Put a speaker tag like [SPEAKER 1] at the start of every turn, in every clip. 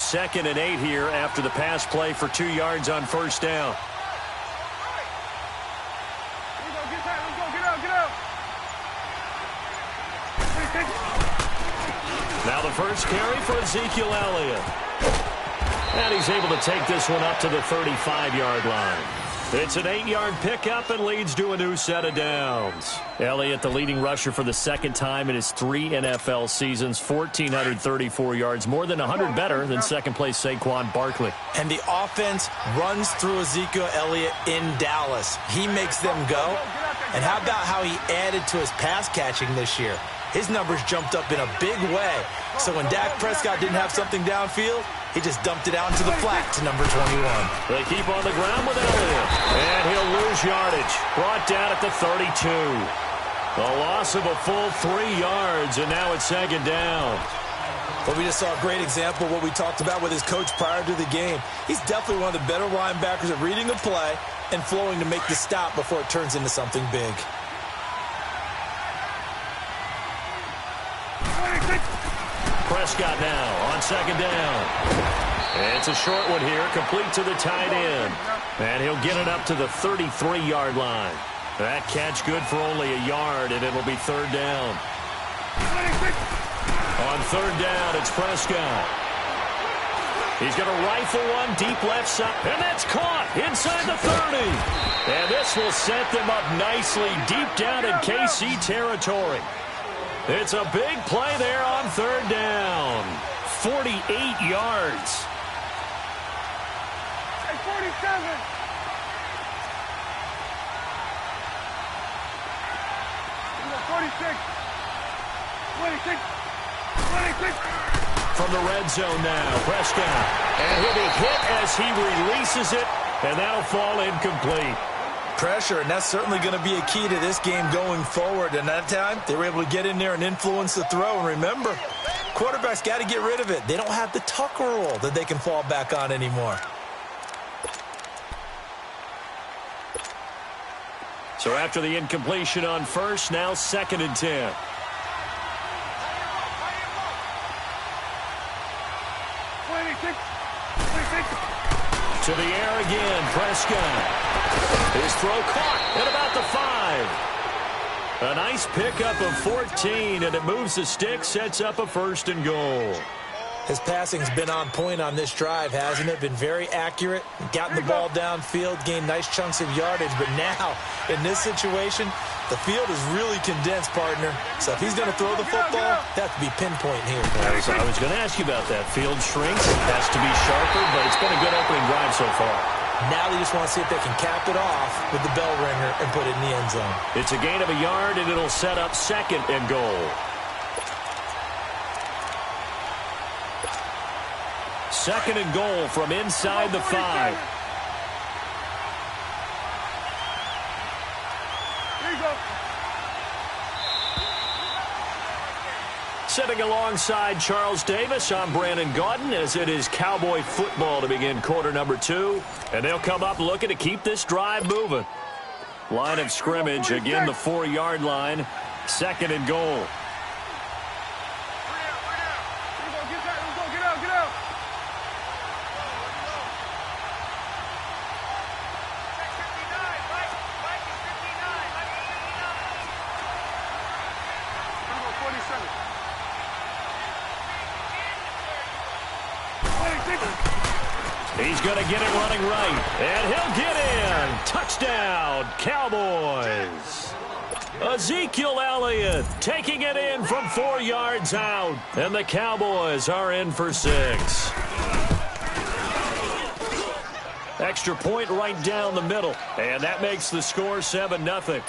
[SPEAKER 1] 2nd and 8 here after the pass play for 2 yards on first down. Now the first carry for Ezekiel Elliott. And he's able to take this one up to the 35-yard line. It's an 8-yard pickup and leads to a new set of downs. Elliott, the leading rusher for the second time in his 3 NFL seasons, 1,434 yards, more than 100 better than second-place Saquon Barkley.
[SPEAKER 2] And the offense runs through Ezekiel Elliott in Dallas. He makes them go. And how about how he added to his pass catching this year? His numbers jumped up in a big way. So when Dak Prescott didn't have something downfield, he just dumped it out into the flat to number 21.
[SPEAKER 1] They keep on the ground with Elliott. And he'll lose yardage. Brought down at the 32. A loss of a full 3 yards, and now it's 2nd down.
[SPEAKER 2] But we just saw a great example of what we talked about with his coach prior to the game. He's definitely one of the better linebackers at reading the play and flowing to make the stop before it turns into something big.
[SPEAKER 1] Prescott now on 2nd down. It's a short one here, complete to the tight end. And he'll get it up to the 33-yard line. That catch good for only a yard, and it'll be 3rd down. On 3rd down, it's Prescott. He's going to rifle one deep left side, and that's caught inside the 30. And this will set them up nicely deep down in KC territory. It's a big play there on 3rd down. 48 yards.
[SPEAKER 3] 47.
[SPEAKER 1] From the red zone now, Prescott. And he'll be hit as he releases it, and that'll fall incomplete.
[SPEAKER 2] Pressure, and that's certainly going to be a key to this game going forward. And that time, they were able to get in there and influence the throw. And remember, quarterbacks got to get rid of it. They don't have the Tucker rule that they can fall back on anymore.
[SPEAKER 1] So after the incompletion on first, now 2nd and 10. To the air again, Prescott. His throw caught at about the 5. A nice pickup of 14, and it moves the stick, sets up a 1st and goal.
[SPEAKER 2] His passing's been on point on this drive, hasn't it? Been very accurate, gotten the ball downfield, gained nice chunks of yardage. But now, in this situation, the field is really condensed, partner. So if he's going to throw the football, that has to be pinpoint here.
[SPEAKER 1] I was going to ask you about that. Field shrinks, has to be sharper, but it's been a good opening drive so far.
[SPEAKER 2] Now they just want to see if they can cap it off with the bell ringer and put it in the end zone.
[SPEAKER 1] It's a gain of a yard, and it'll set up 2nd and goal. 2nd and goal from inside the 5. Sitting alongside Charles Davis, I'm Brandon Gaudin, as it is Cowboy football to begin quarter number 2. And they'll come up looking to keep this drive moving. Line of scrimmage, again the 4-yard line. 2nd and goal. He's going to get it running right, and he'll get in. Touchdown, Cowboys. Ezekiel Elliott taking it in from 4 yards out, and the Cowboys are in for 6. Extra point right down the middle, and that makes the score 7-0.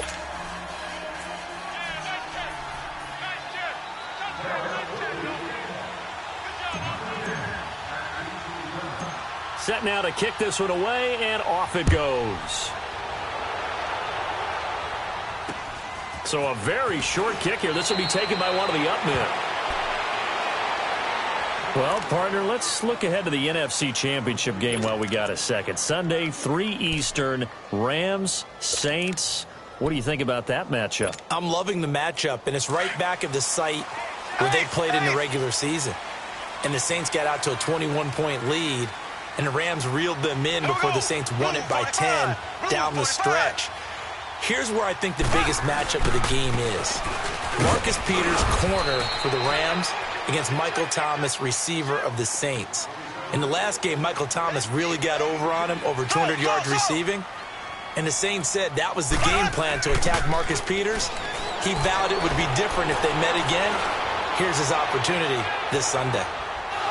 [SPEAKER 1] Set now to kick this one away, and off it goes. So a very short kick here. This will be taken by one of the up men. Well, partner, let's look ahead to the NFC Championship game while we got a second. Sunday, 3 Eastern, Rams, Saints. What do you think about that matchup?
[SPEAKER 2] I'm loving the matchup, and it's right back at the site where they played in the regular season. and the Saints got out to a 21-point lead, and the Rams reeled them in before the Saints won it by 10 down the stretch. Here's where I think the biggest matchup of the game is. Marcus Peters, corner for the Rams, against Michael Thomas, receiver of the Saints. In the last game, Michael Thomas really got over on him, over 200 yards receiving. And the Saints said that was the game plan to attack Marcus Peters. He vowed it would be different if they met again. Here's his opportunity this Sunday.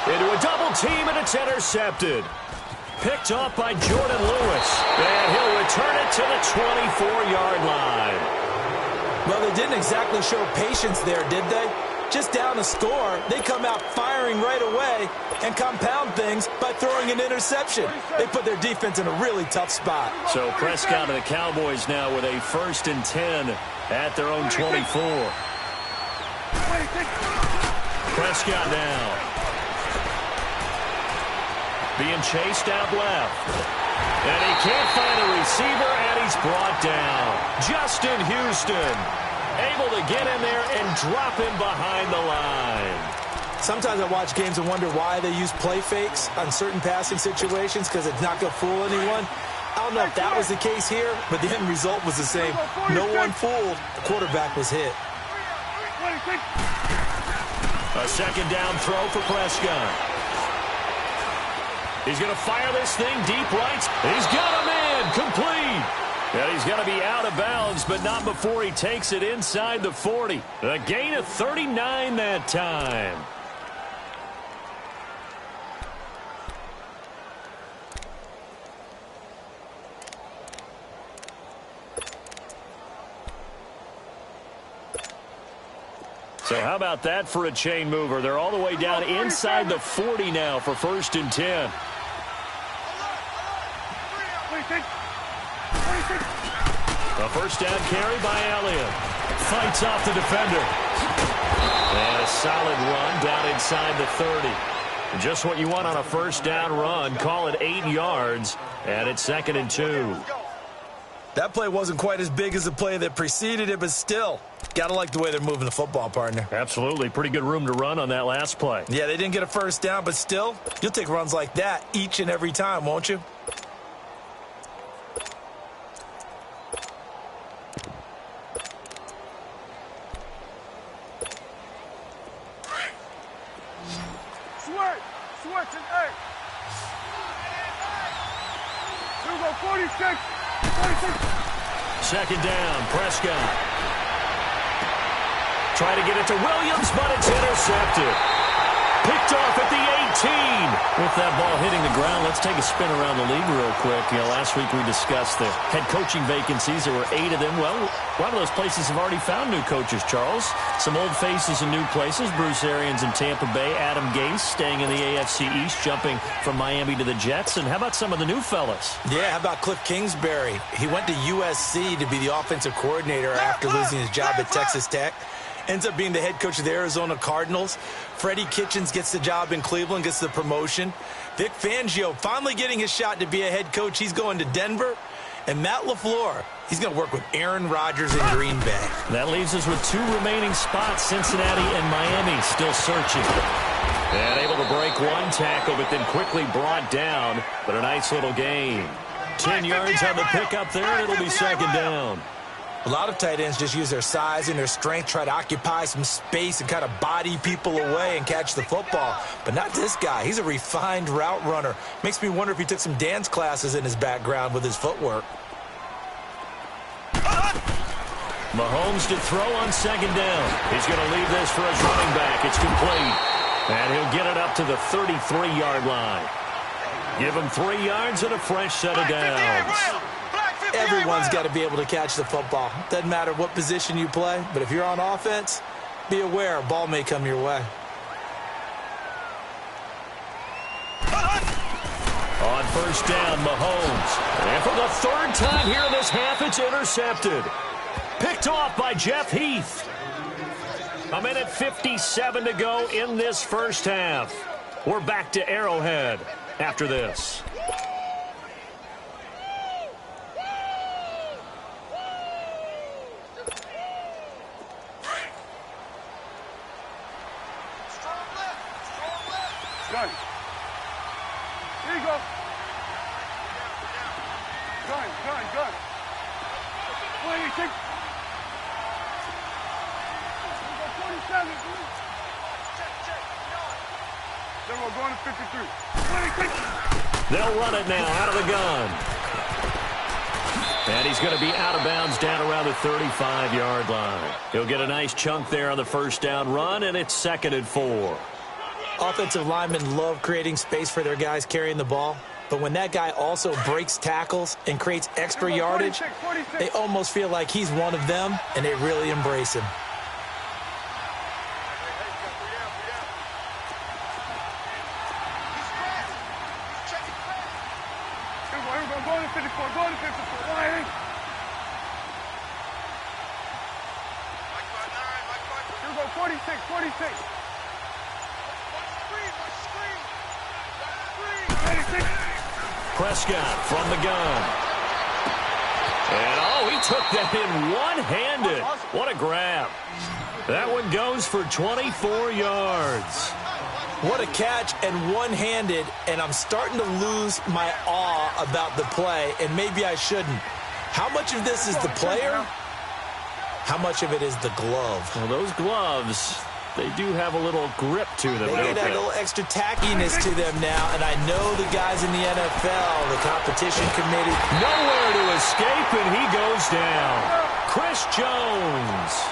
[SPEAKER 1] Into a double team, and it's intercepted. Picked off by Jordan Lewis. And he'll return it to the 24-yard line.
[SPEAKER 2] Well, they didn't exactly show patience there, did they? Just down a score, they come out firing right away and compound things by throwing an interception. They put their defense in a really tough spot.
[SPEAKER 1] So Prescott and the Cowboys now with a 1st and 10 at their own 24. Prescott now. Being chased out left. And he can't find a receiver, and he's brought down. Justin Houston able to get in there and drop him behind the line.
[SPEAKER 2] Sometimes I watch games and wonder why they use play fakes on certain passing situations, because it's not going to fool anyone. I don't know if that was the case here, but the end result was the same. No one fooled. The quarterback was hit.
[SPEAKER 1] A 2nd down throw for Prescott. He's going to fire this thing deep right. He's got him in. Complete. And he's going to be out of bounds, but not before he takes it inside the 40. A gain of 39 that time. So how about that for a chain mover? They're all the way down inside the 40 now for 1st and 10. A 1st down carry by Elliott. Fights off the defender. And a solid run down inside the 30. Just what you want on a 1st down run. Call it 8 yards. And it's 2nd and 2.
[SPEAKER 2] That play wasn't quite as big as the play that preceded it, but still, got to like the way they're moving the football, partner.
[SPEAKER 1] Absolutely. Pretty good room to run on that last play.
[SPEAKER 2] Yeah, they didn't get a 1st down, but still, you'll take runs like that each and every time, won't you?
[SPEAKER 3] Switch and 8. 46.
[SPEAKER 1] 2nd down, Prescott. Try to get it to Williams, but it's intercepted. Picked off at the 18. With that ball hitting the ground, let's take a spin around the league real quick. Last week we discussed the head coaching vacancies. There were 8 of them. Well, a lot of those places have already found new coaches, Charles. Some old faces in new places. Bruce Arians in Tampa Bay. Adam Gase staying in the AFC East, jumping from Miami to the Jets. And how about some of the new fellas?
[SPEAKER 2] Yeah, how about Cliff Kingsbury? He went to USC to be the offensive coordinator after losing his job at Texas Tech. Ends up being the head coach of the Arizona Cardinals. Freddie Kitchens gets the job in Cleveland, gets the promotion. Vic Fangio finally getting his shot to be a head coach. He's going to Denver. And Matt LaFleur, he's going to work with Aaron Rodgers in Green Bay.
[SPEAKER 1] That leaves us with 2 remaining spots, Cincinnati and Miami still searching. And able to break one tackle, but then quickly brought down. But a nice little gain. 10 yards on the pickup there, and it'll be 2nd down.
[SPEAKER 2] A lot of tight ends just use their size and their strength, try to occupy some space and kind of body people away and catch the football. But not this guy. He's a refined route runner. Makes me wonder if he took some dance classes in his background with his footwork.
[SPEAKER 1] Mahomes to throw on 2nd down. He's going to leave this for his running back. It's complete. And he'll get it up to the 33-yard line. Give him 3 yards and a fresh set of downs.
[SPEAKER 2] Everyone's got to be able to catch the football. Doesn't matter what position you play, but if you're on offense, be aware a ball may come your way.
[SPEAKER 1] On 1st down, Mahomes. And for the 3rd time here in this half, it's intercepted. Picked off by Jeff Heath. 1:57 to go in this 1st half. We're back to Arrowhead after this.
[SPEAKER 3] Gun. Here you go. Gun. 26. 47. Then we're going to 53. 26.
[SPEAKER 1] They'll run it now out of the gun. And he's going to be out of bounds down around the 35-yard line. He'll get a nice chunk there on the first down run, and it's 2nd and 4.
[SPEAKER 2] Offensive linemen love creating space for their guys carrying the ball. But when that guy also breaks tackles and creates extra yardage, they almost feel like he's one of them, and they really embrace him.
[SPEAKER 3] Going to 54, going to 54. Wide. Here we go, 46, 46.
[SPEAKER 1] Prescott from the gun. And, oh, he took that in one-handed. What a grab. That one goes for 24 yards.
[SPEAKER 2] What a catch, and one-handed, and I'm starting to lose my awe about the play, and maybe I shouldn't. How much of this is the player? How much of it is the glove?
[SPEAKER 1] Well, those gloves, they do have a little grip to them,
[SPEAKER 2] They get a little extra tackiness to them now, and I know the guys in the NFL, the competition committee.
[SPEAKER 1] Nowhere to escape, and he goes down. Chris Jones.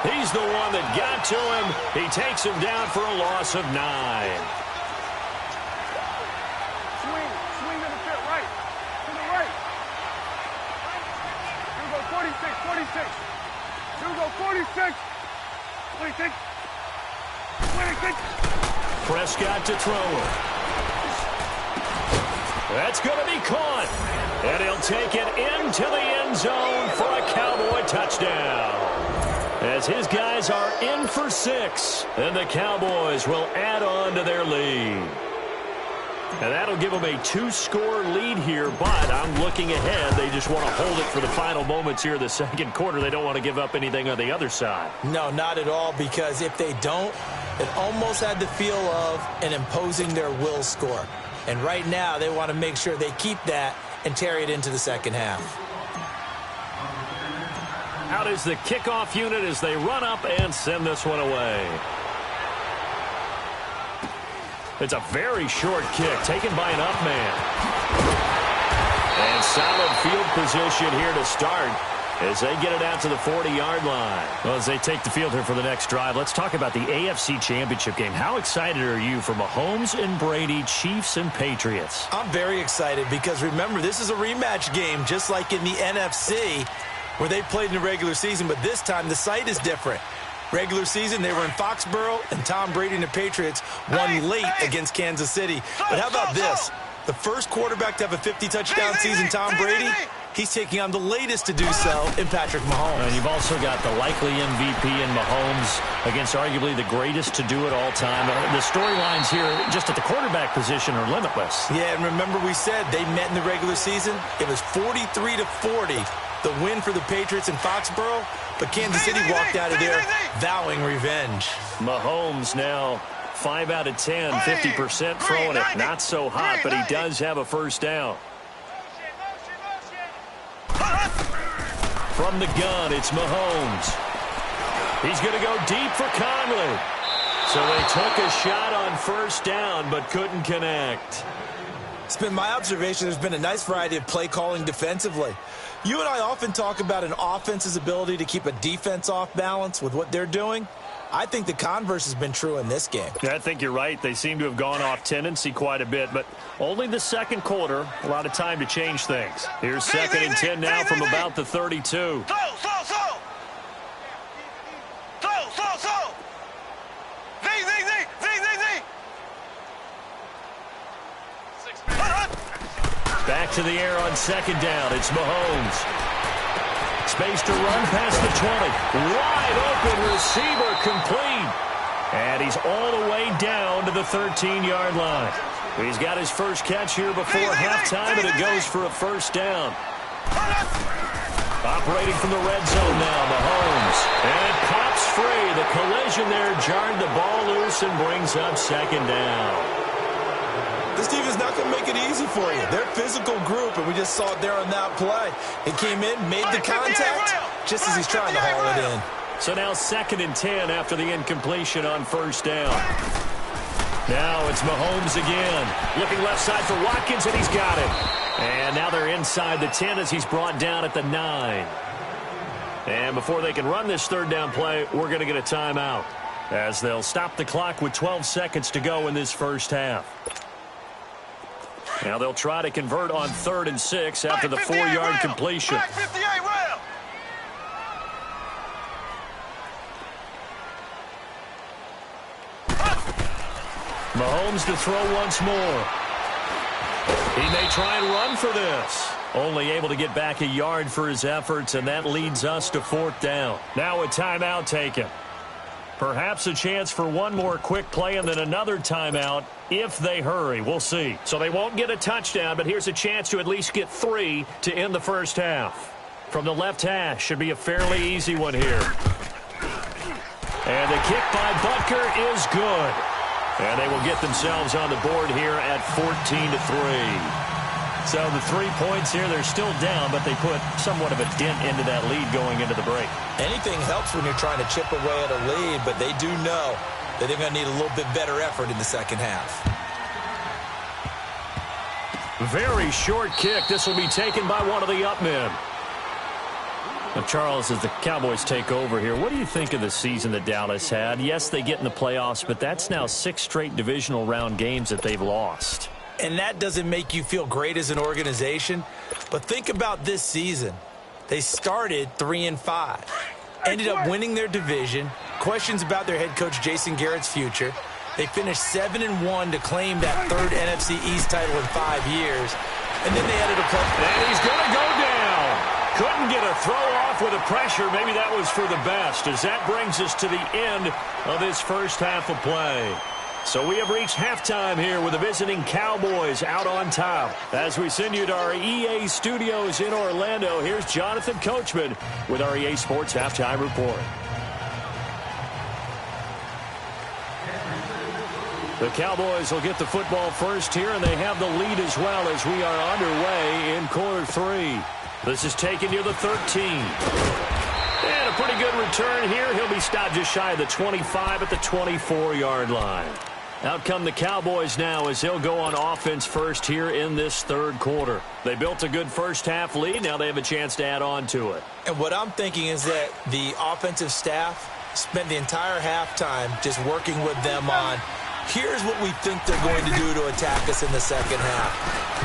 [SPEAKER 1] He's the one that got to him. He takes him down for a loss of 9.
[SPEAKER 3] Swing to the pit, right. To the right. Here we go, 46, 46. Here we go, 46. 26. 26.
[SPEAKER 1] Prescott to throw it. That's going to be caught. And he'll take it into the end zone for a Cowboy touchdown. As his guys are in for 6, and the Cowboys will add on to their lead. And that'll give them a 2-score lead here, but I'm looking ahead. They just want to hold it for the final moments here in the second quarter. They don't want to give up anything on the other side.
[SPEAKER 2] No, not at all, because if they don't, it almost had the feel of an imposing their will score. And right now, they want to make sure they keep that and carry it into the second half.
[SPEAKER 1] Out is the kickoff unit as they run up and send this one away. It's a very short kick taken by an up man. And solid field position here to start as they get it out to the 40-yard line. Well, as they take the field here for the next drive, let's talk about the AFC Championship game. How excited are you for Mahomes and Brady, Chiefs and Patriots?
[SPEAKER 2] I'm very excited because, remember, this is a rematch game just like in the NFC where they played in the regular season, but this time the site is different. Regular season, they were in Foxborough, and Tom Brady and the Patriots won late against Kansas City. But how about this? The first quarterback to have a 50-touchdown season, Tom Brady, he's taking on the latest to do so in Patrick Mahomes.
[SPEAKER 1] And you've also got the likely MVP in Mahomes against arguably the greatest to do it all time. The storylines here just at the quarterback position are limitless.
[SPEAKER 2] Yeah, and remember we said they met in the regular season? It was 43-40. The win for the Patriots in Foxborough, but Kansas City walked out of there vowing revenge.
[SPEAKER 1] Mahomes now 5 out of 10, 50% throwing it. Not so hot, but he does have a first down. From the gun, it's Mahomes. He's going to go deep for Conley. So they took a shot on first down, but couldn't connect.
[SPEAKER 2] It's been my observation there's been a nice variety of play calling defensively. You and I often talk about an offense's ability to keep a defense off balance with what they're doing. I think the converse has been true in this game.
[SPEAKER 1] Yeah, I think you're right. They seem to have gone off tendency quite a bit, but only the second quarter, a lot of time to change things. Here's 2nd and 10 now from about the 32. Back to the air on 2nd down. It's Mahomes. Space to run past the 20. Wide open receiver complete. And he's all the way down to the 13-yard line. He's got his first catch here before halftime, and it goes for a first down. Operating from the red zone now, Mahomes. And it pops free. The collision there jarred the ball loose and brings up 2nd down.
[SPEAKER 2] going to make it easy for you. They're a physical group, and we just saw it there on that play. He came in, made the contact, just as he's trying to haul it in.
[SPEAKER 1] So now 2nd and 10 after the incompletion on 1st down. Now it's Mahomes again. Looking left side for Watkins, and he's got it. And now they're inside the 10 as he's brought down at the 9. And before they can run this 3rd down play, we're going to get a timeout, as they'll stop the clock with 12 seconds to go in this 1st half. Now they'll try to convert on 3rd and 6 after the 4-yard completion. Mahomes to throw once more. He may try and run for this. Only able to get back a yard for his efforts, and that leads us to 4th down. Now a timeout taken. Perhaps a chance for one more quick play and then another timeout if they hurry. We'll see. So they won't get a touchdown, but here's a chance to at least get 3 to end the 1st half. From the left hash, should be a fairly easy one here. And the kick by Butker is good. And they will get themselves on the board here at 14-3. So the 3 points here, they're still down, but they put somewhat of a dent into that lead going into the break.
[SPEAKER 2] Anything helps when you're trying to chip away at a lead, but they do know that they're going to need a little bit better effort in the 2nd half.
[SPEAKER 1] Very short kick. This will be taken by one of the up men. Now, Charles, as the Cowboys take over here, what do you think of the season that Dallas had? Yes, they get in the playoffs, but that's now 6 straight divisional round games that they've lost.
[SPEAKER 2] And that doesn't make you feel great as an organization. But think about this season. They started 3-5. Ended up winning their division. Questions about their head coach Jason Garrett's future. They finished 7-1 to claim that 3rd NFC East title in 5 years. And then they ended up playing.
[SPEAKER 1] And he's going to go down. Couldn't get a throw off with the pressure. Maybe that was for the best, as that brings us to the end of this 1st half of play. So we have reached halftime here with the visiting Cowboys out on top. As we send you to our EA studios in Orlando, here's Jonathan Coachman with our EA Sports Halftime Report. The Cowboys will get the football first here, and they have the lead as well as we are underway in quarter 3. This is taken near the 13. And a pretty good return here. He'll be stopped just shy of the 25 at the 24-yard line. Out come the Cowboys now as they'll go on offense first here in this 3rd quarter. They built a good 1st half lead. Now they have a chance to add on to it.
[SPEAKER 2] And what I'm thinking is that the offensive staff spent the entire halftime just working with them on, here's what we think they're going to do to attack us in the 2nd half.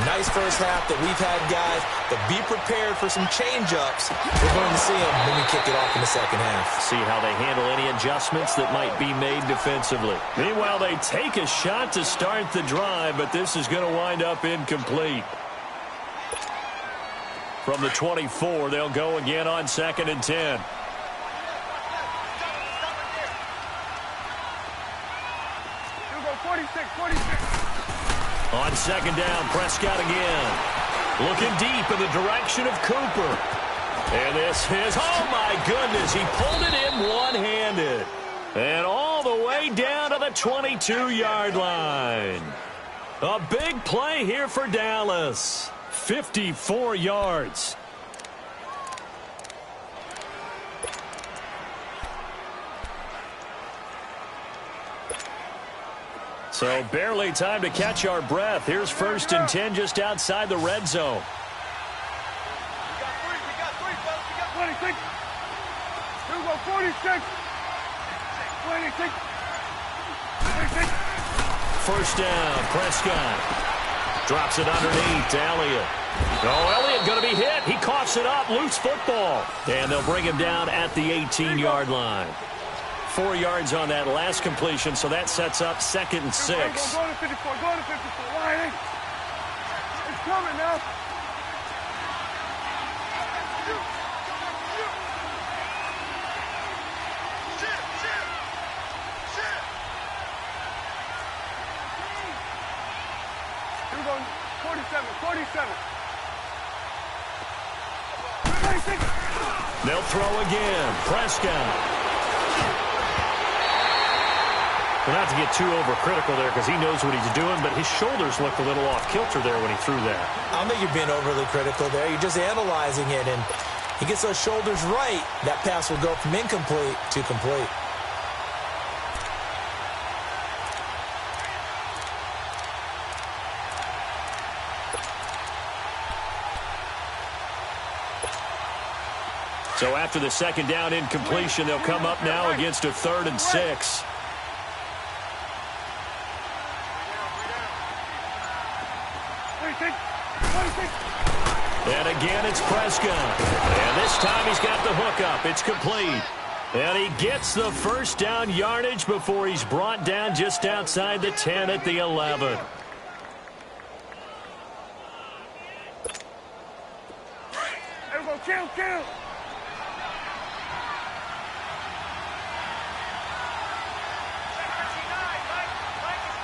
[SPEAKER 2] Nice 1st half that we've had, guys, but be prepared for some change-ups. We're going to see them when we kick it off in the 2nd half.
[SPEAKER 1] See how they handle any adjustments that might be made defensively. Meanwhile, they take a shot to start the drive, but this is going to wind up incomplete. From the 24, they'll go again on 2nd and 10. On 2nd down, Prescott again. Looking deep in the direction of Cooper. And this is, oh my goodness, he pulled it in one-handed. And all the way down to the 22-yard line. A big play here for Dallas. 54 yards. So barely time to catch our breath. Here's 1st and 10 just outside the red zone.
[SPEAKER 3] We got 3, folks. We got 26. 46. 26. 26.
[SPEAKER 1] 1st down, Prescott. Drops it underneath to Elliott. Oh, Elliott going to be hit. He coughs it up. Loose football. And they'll bring him down at the 18-yard line. 4 yards on that last completion, so that sets up 2nd and 6.
[SPEAKER 3] Go to 54. Go to 54. Line. It's coming now. We're going 47. 47.
[SPEAKER 1] They'll throw again. Prescott. Well, not to get too overcritical there because he knows what he's doing, but his shoulders looked a little off kilter there when he threw that.
[SPEAKER 2] I don't think you're being overly critical there. You're just analyzing it, and he gets those shoulders right. That pass will go from incomplete to complete.
[SPEAKER 1] So after the second down incompletion, they'll come up now against a 3rd and 6. And again, it's Prescott. And this time he's got the hook up. It's complete. And he gets the first down yardage before he's brought down just outside the 10 at the 11.
[SPEAKER 3] There we go, kill.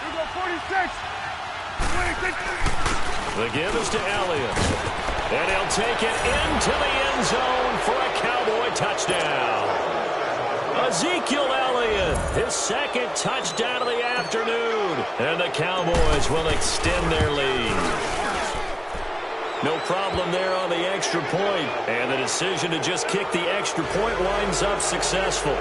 [SPEAKER 3] You go 46. 26.
[SPEAKER 1] The give is to Elliott. And he'll take it into the end zone for a Cowboy touchdown. Ezekiel Elliott, his second touchdown of the afternoon. And the Cowboys will extend their lead. No problem there on the extra point. And the decision to just kick the extra point winds up successful.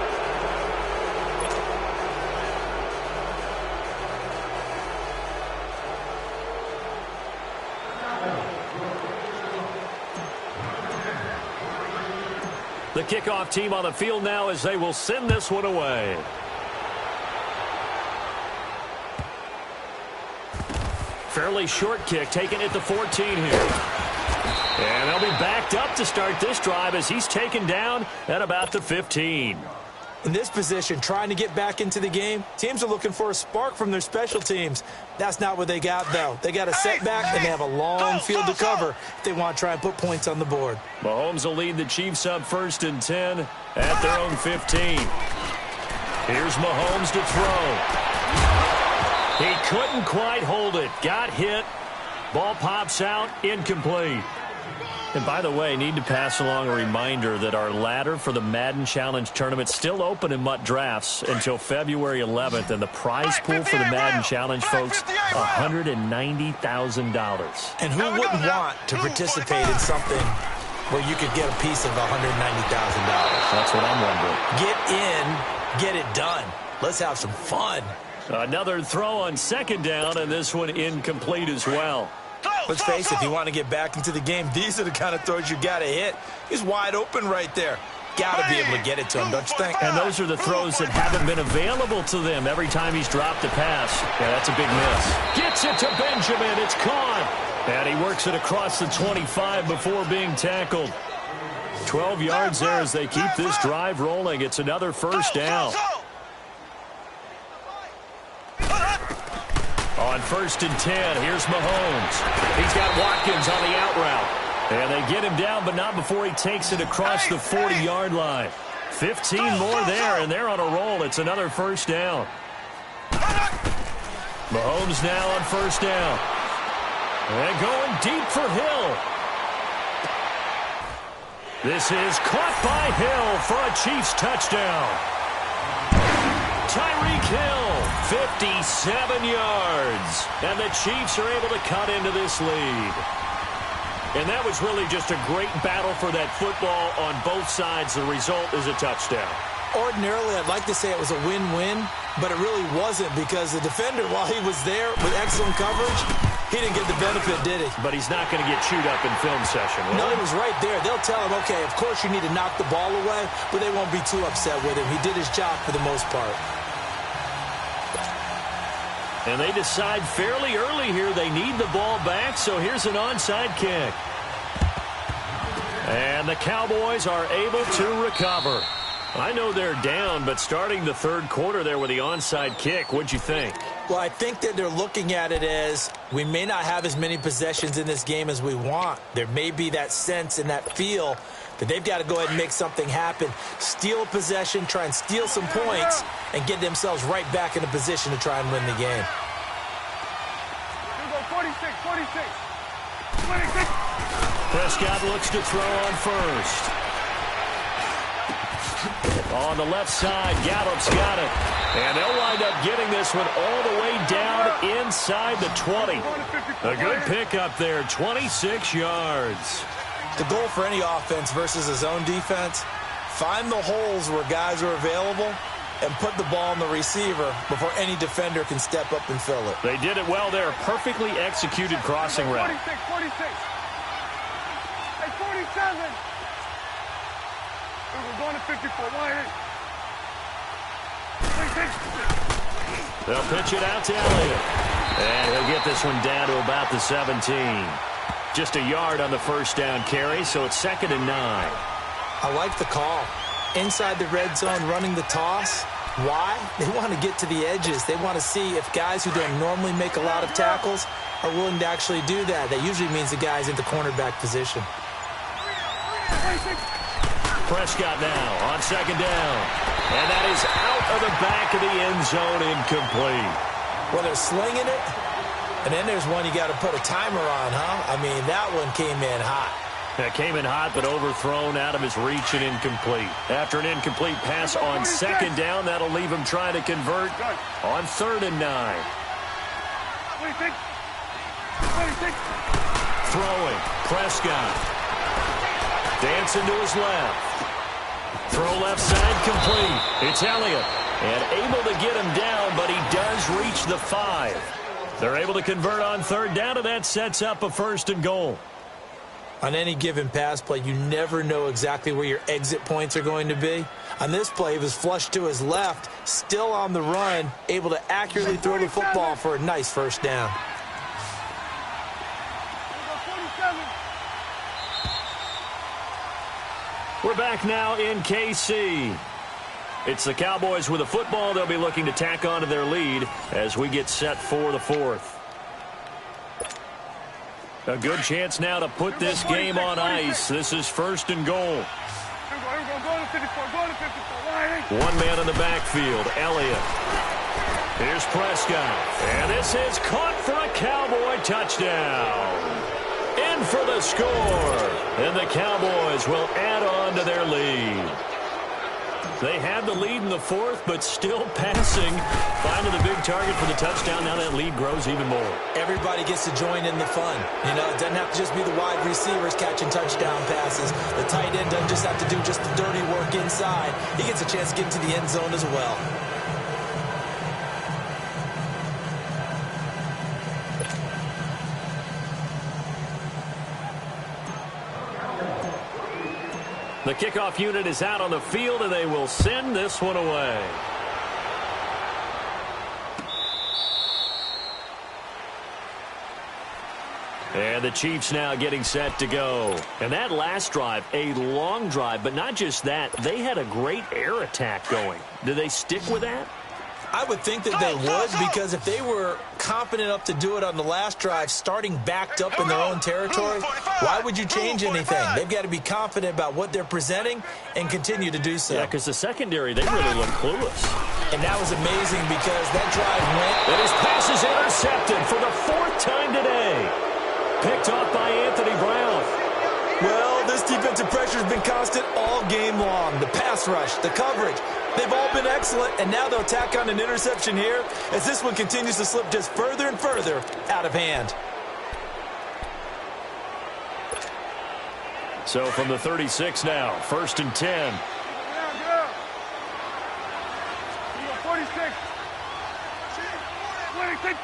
[SPEAKER 1] The kickoff team on the field now as they will send this one away. Fairly short kick taken at the 14 here. And they'll be backed up to start this drive as he's taken down at about the 15.
[SPEAKER 2] In this position, trying to get back into the game, teams are looking for a spark from their special teams. That's not what they got, though. They got a setback, and they have a long field to cover if they want to try and put points on the board.
[SPEAKER 1] Mahomes will lead the Chiefs up 1st and 10 at their own 15. Here's Mahomes to throw. He couldn't quite hold it. Got hit. Ball pops out. Incomplete. And by the way, need to pass along a reminder that our ladder for the Madden Challenge tournament is still open in MUT Drafts until February 11th. And the prize pool for the Madden Challenge, folks, $190,000.
[SPEAKER 2] And who wouldn't want to participate in something where you could get a piece of $190,000?
[SPEAKER 1] That's what I'm wondering.
[SPEAKER 2] Get in, get it done. Let's have some fun.
[SPEAKER 1] Another throw on 2nd down, and this one incomplete as well.
[SPEAKER 2] Let's face it, if you want to get back into the game, these are the kind of throws you got to hit. He's wide open right there. Got to be able to get it to him, don't you think?
[SPEAKER 1] And those are the throws that haven't been available to them every time he's dropped a pass. Yeah, that's a big miss. Gets it to Benjamin. It's caught. And he works it across the 25 before being tackled. 12 yards there as they keep this drive rolling. It's another 1st down. On 1st and 10, here's Mahomes. He's got Watkins on the out route. And they get him down, but not before he takes it across the 40-yard line. 15 more there, and they're on a roll. It's another 1st down. Mahomes now on 1st down. And going deep for Hill. This is caught by Hill for a Chiefs touchdown. Tyreek Hill, 57 yards. And the Chiefs are able to cut into this lead. And that was really just a great battle for that football on both sides. The result is a touchdown.
[SPEAKER 2] Ordinarily, I'd like to say it was a win-win, but it really wasn't because the defender, while he was there with excellent coverage, he didn't get the benefit, did he?
[SPEAKER 1] But he's not going to get chewed up in film session, will
[SPEAKER 2] No,
[SPEAKER 1] he?
[SPEAKER 2] he was right there. They'll tell him, okay, of course you need to knock the ball away, but they won't be too upset with him. He did his job for the most part.
[SPEAKER 1] And they decide fairly early here they need the ball back, so here's an onside kick. And the Cowboys are able to recover. I know they're down, but starting the 3rd quarter there with the onside kick, what'd you think?
[SPEAKER 2] Well, I think that they're looking at it as we may not have as many possessions in this game as we want. There may be that sense and that feel that they've got to go ahead and make something happen. Steal a possession, try and steal some points, and get themselves right back in a position to try and win the game.
[SPEAKER 3] You go 46, 26, 26.
[SPEAKER 1] Prescott looks to throw on 1st. On the left side, Gallup's got it. And they'll wind up getting this one all the way down inside the 20. A good pickup there, 26 yards.
[SPEAKER 2] The goal for any offense versus a zone defense, find the holes where guys are available and put the ball in the receiver before any defender can step up and fill it.
[SPEAKER 1] They did it well there. Perfectly executed crossing route.
[SPEAKER 3] 46. Hey, 47. We're going to 54. Wide.
[SPEAKER 1] They'll pitch it out to Elliott. And he'll get this one down to about the 17. Just a yard on the first down carry, so it's 2nd and 9.
[SPEAKER 2] I like the call. Inside the red zone, running the toss. Why? They want to get to the edges. They want to see if guys who don't normally make a lot of tackles are willing to actually do that. That usually means the guy's in the cornerback position.
[SPEAKER 1] Prescott now on 2nd down. And that is out of the back of the end zone, incomplete.
[SPEAKER 2] Well, they're slinging it. And then there's one you got to put a timer on, huh? I mean, that one came in hot.
[SPEAKER 1] That came in hot, but overthrown, out of his reach and incomplete. After an incomplete pass on 2nd down, that'll leave him trying to convert on 3rd and 9. Throwing, Prescott. Dancing to his left. Throw left side, complete. It's Elliott. And able to get him down, but he does reach the 5. They're able to convert on 3rd down, and that sets up a 1st and goal.
[SPEAKER 2] On any given pass play, you never know exactly where your exit points are going to be. On this play, he was flushed to his left, still on the run, able to accurately throw the football for a nice 1st down.
[SPEAKER 1] We're back now in KC. It's the Cowboys with the football. They'll be looking to tack on to their lead as we get set for the 4th. A good chance now to put this game on ice. This is 1st and goal. One man in the backfield, Elliott. Here's Prescott. And this is caught for a Cowboy touchdown. In for the score. And the Cowboys will add on to their lead. They had the lead in the 4th, but still passing. Finding the big target for the touchdown. Now that lead grows even more.
[SPEAKER 2] Everybody gets to join in the fun. You know, it doesn't have to just be the wide receivers catching touchdown passes. The tight end doesn't just have to do just the dirty work inside. He gets a chance to get into the end zone as well.
[SPEAKER 1] The kickoff unit is out on the field, and they will send this one away. And the Chiefs now getting set to go. And that last drive, a long drive, but not just that. They had a great air attack going. Do they stick with that?
[SPEAKER 2] I would think that they would, because if they were confident enough to do it on the last drive, starting backed up in their own territory, why would you change anything? They've got to be confident about what they're presenting and continue to do so.
[SPEAKER 1] Yeah, because the secondary, they really look clueless.
[SPEAKER 2] And that was amazing because that drive went.
[SPEAKER 1] And his pass is intercepted for the 4th time today. Picked off by Anthony Brown.
[SPEAKER 2] Well, this defensive pressure has been constant all game long. The pass rush, the coverage, they've all been excellent, and now they'll tack on an interception here as this one continues to slip just further and further out of hand.
[SPEAKER 1] So from the 36 now, 1st and 10.
[SPEAKER 3] 46. 26.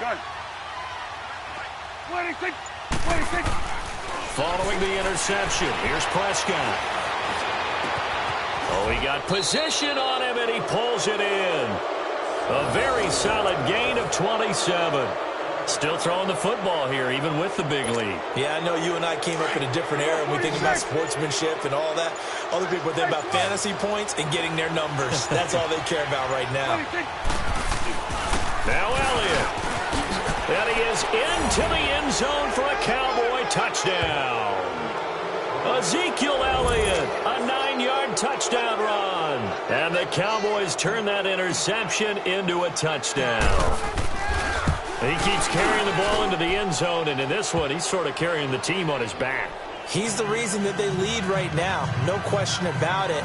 [SPEAKER 3] Good. 26. 26.
[SPEAKER 1] Following the interception, here's Prescott. Oh, he got position on him, and he pulls it in. A very solid gain of 27. Still throwing the football here, even with the big lead.
[SPEAKER 2] Yeah, I know you and I came up in a different era, and we think about sportsmanship and all that. Other people think about fantasy points and getting their numbers. That's all they care about right now.
[SPEAKER 1] Now Elliott. And he is into the end zone for a Cowboy touchdown. Ezekiel Elliott, a 9-yard touchdown run. And the Cowboys turn that interception into a touchdown. He keeps carrying the ball into the end zone, and in this one, he's sort of carrying the team on his back.
[SPEAKER 2] He's the reason that they lead right now. No question about it.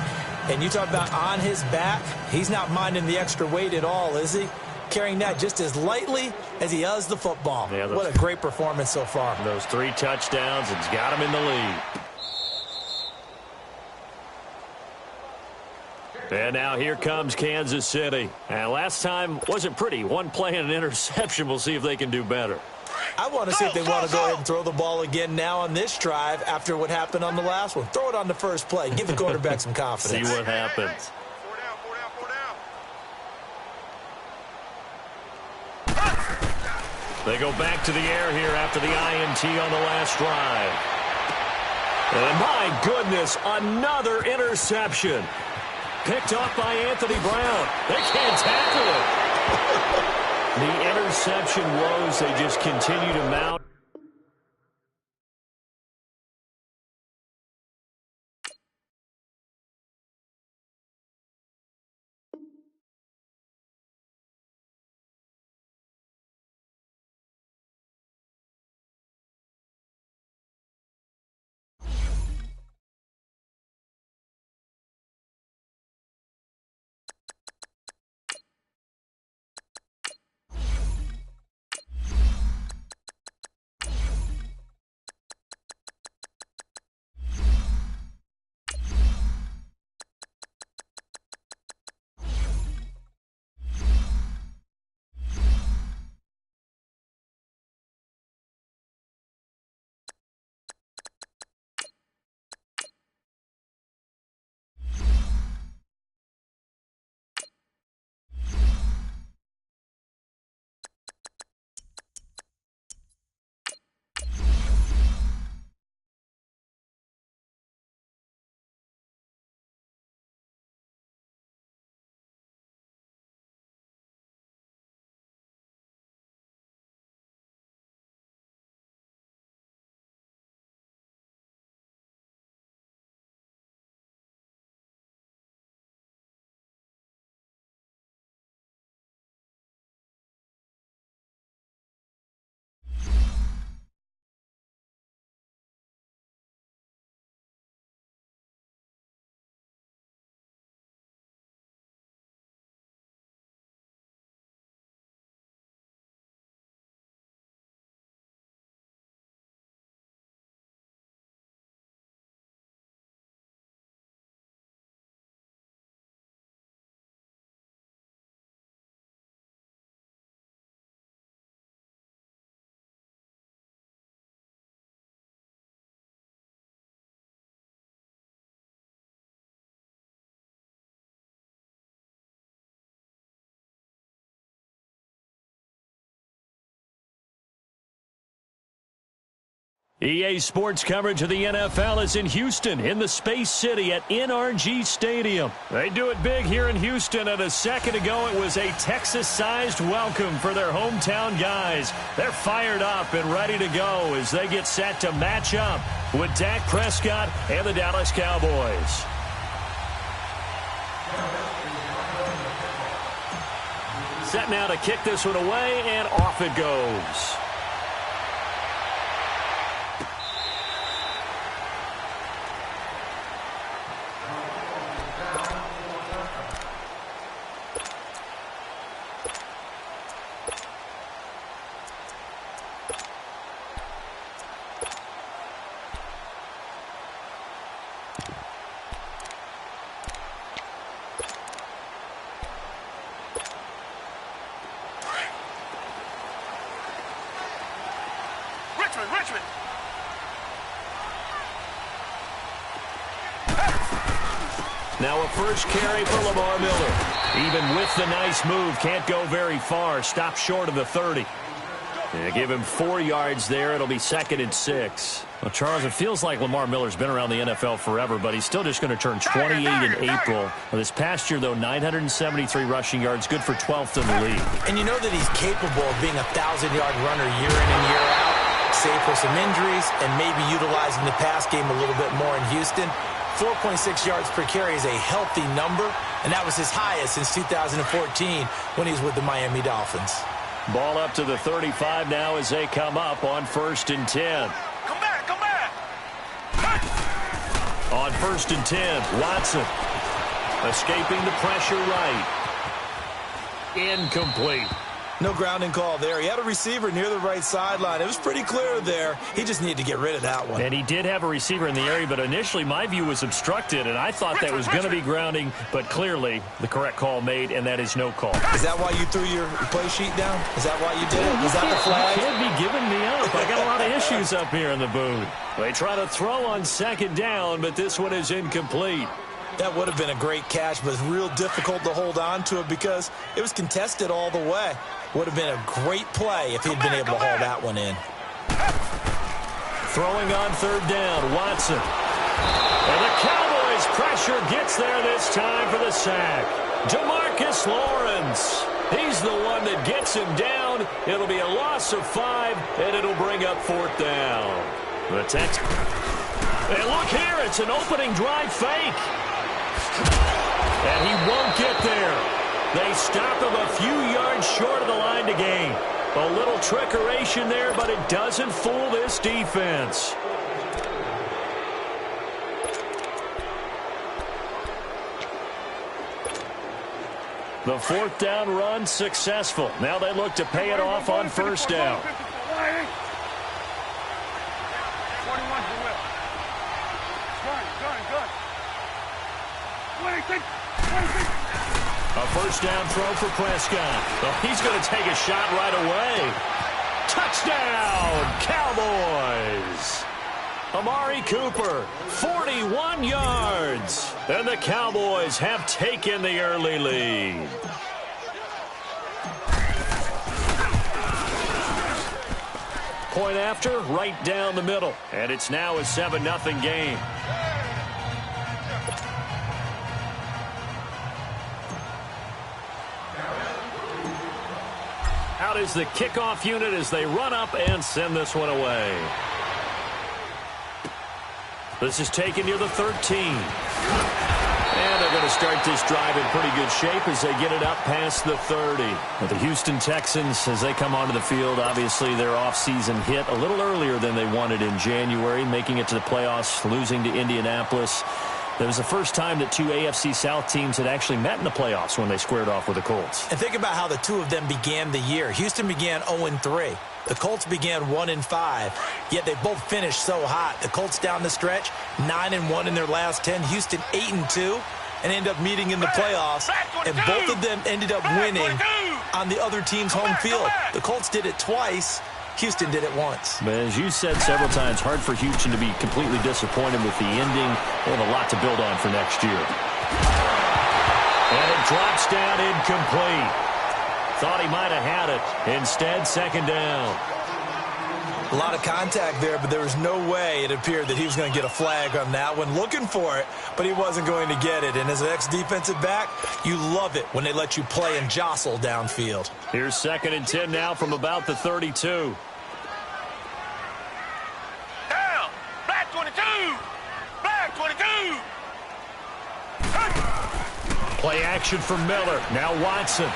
[SPEAKER 2] And you talk about on his back, he's not minding the extra weight at all, is he? Carrying that just as lightly as he does the football. Yeah, what a great performance so far.
[SPEAKER 1] Those 3 touchdowns, it's got him in the lead. And now here comes Kansas City. And last time wasn't pretty. One play and an interception. We'll see if they can do better.
[SPEAKER 2] I want to see if they want to go ahead and throw the ball again now on this drive after what happened on the last one. Throw it on the first play. Give the quarterback some confidence.
[SPEAKER 1] See what happens. They go back to the air here after the INT on the last drive. And my goodness, another interception. Picked off by Anthony Brown. They can't tackle it. The interception woes, they just continue to mount. EA Sports coverage of the NFL is in Houston, in the Space City at NRG Stadium. They do it big here in Houston, and a second ago it was a Texas-sized welcome for their hometown guys. They're fired up and ready to go as they get set to match up with Dak Prescott and the Dallas Cowboys. Set now to kick this one away, and off it goes.
[SPEAKER 3] Richmond.
[SPEAKER 1] Now a first carry for Lamar Miller. Even with the nice move, can't go very far. Stop short of the 30. Yeah, give him 4 yards there. It'll be 2nd and 6. Well, Charles, it feels like Lamar Miller's been around the NFL forever, but he's still just going to turn 28 in April. Well, this past year, though, 973 rushing yards, good for 12th in the league.
[SPEAKER 2] And you know that he's capable of being a 1,000-yard runner year in and year out, save for some injuries, and maybe utilizing the pass game a little bit more in Houston. 4.6 yards per carry is a healthy number, and that was his highest since 2014 when he was with the Miami Dolphins.
[SPEAKER 1] Ball up to the 35 now as they come up on 1st and 10.
[SPEAKER 3] Come back.
[SPEAKER 1] On 1st and 10, Watson escaping the pressure right. Incomplete.
[SPEAKER 2] No grounding call there. He had a receiver near the right sideline. It was pretty clear there. He just needed to get rid of that one.
[SPEAKER 1] And he did have a receiver in the area, but initially my view was obstructed, and I thought that was going to be grounding, but clearly the correct call made, and that is no call.
[SPEAKER 2] Is that why you threw your play sheet down? Is that why you did it? Was that the flag?
[SPEAKER 1] You can't be giving me up. I got a lot of issues up here in the booth. They try to throw on 2nd down, but this one is incomplete.
[SPEAKER 2] That would have been a great catch, but it's real difficult to hold on to it because it was contested all the way. Would have been a great play if he'd been able to hold that one in.
[SPEAKER 1] Throwing on 3rd down, Watson. And the Cowboys' pressure gets there this time for the sack. Demarcus Lawrence. He's the one that gets him down. It'll be a loss of 5, and it'll bring up 4th down. The Texans. And look here, it's an opening drive fake. And he won't get there. They stop him a few yards short of the line to gain. A little trickeration there, but it doesn't fool this defense. The 4th down run successful. Now they look to pay it off on 1st down. A 1st down throw for Prescott. Oh, he's going to take a shot right away. Touchdown, Cowboys. Amari Cooper, 41 yards. And the Cowboys have taken the early lead. Point after, right down the middle. And it's now a 7-0 game. Out is the kickoff unit as they run up and send this one away. This is taken near the 13. And they're going to start this drive in pretty good shape as they get it up past the 30. Well, the Houston Texans, as they come onto the field, obviously their offseason hit a little earlier than they wanted in January, making it to the playoffs, losing to Indianapolis. That was the first time that 2 AFC South teams had actually met in the playoffs when they squared off with the Colts.
[SPEAKER 2] And think about how the two of them began the year. Houston began 0-3. The Colts began 1-5. Yet they both finished so hot. The Colts down the stretch, 9-1 in their last 10. Houston 8-2. And end up meeting in the playoffs. And both of them ended up winning on the other team's home field. The Colts did it twice. Houston did it once.
[SPEAKER 1] But as you said several times, hard for Houston to be completely disappointed with the ending. They have a lot to build on for next year. And it drops down incomplete. Thought he might have had it. Instead, 2nd down.
[SPEAKER 2] A lot of contact there, but there was no way it appeared that he was going to get a flag on that one. Looking for it, but he wasn't going to get it. And as an ex-defensive back, you love it when they let you play and jostle downfield.
[SPEAKER 1] Here's 2nd and 10 now from about the 32.
[SPEAKER 3] Down! Black 22! Black 22!
[SPEAKER 1] Play action for Miller. Now Watson.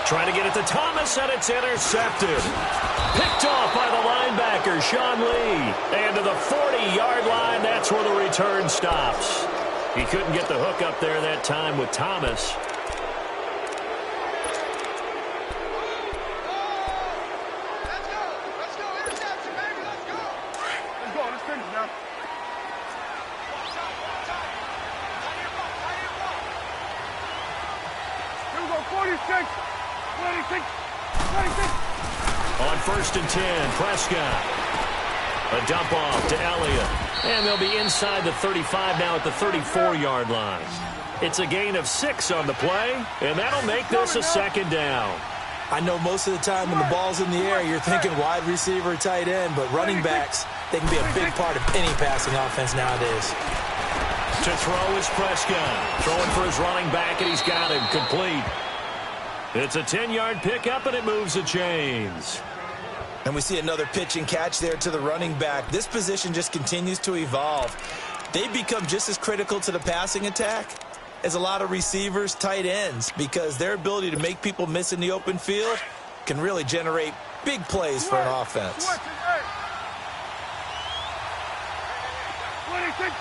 [SPEAKER 1] Trying to get it to Thomas, and it's intercepted. Picked off by the linebacker, Sean Lee. And to the 40-yard line, that's where the return stops. He couldn't get the hook up there that time with Thomas.
[SPEAKER 3] Let's go. Interception, baby. Let's go. Let's go. Let's finish now. Here we go. 46. 26. 26.
[SPEAKER 1] On 1st and 10, Prescott. A dump off to Elliott. And they'll be inside the 35 now at the 34-yard line. It's a gain of 6 on the play, and that'll make this a 2nd down.
[SPEAKER 2] I know most of the time when the ball's in the air, you're thinking wide receiver, tight end, but running backs, they can be a big part of any passing offense nowadays.
[SPEAKER 1] To throw is Prescott. Throwing for his running back, and he's got him complete. It's a 10-yard pickup, and it moves the chains.
[SPEAKER 2] And we see another pitch and catch there to the running back. This position just continues to evolve. They become just as critical to the passing attack as a lot of receivers, tight ends, because their ability to make people miss in the open field can really generate big plays for an offense.
[SPEAKER 3] 26.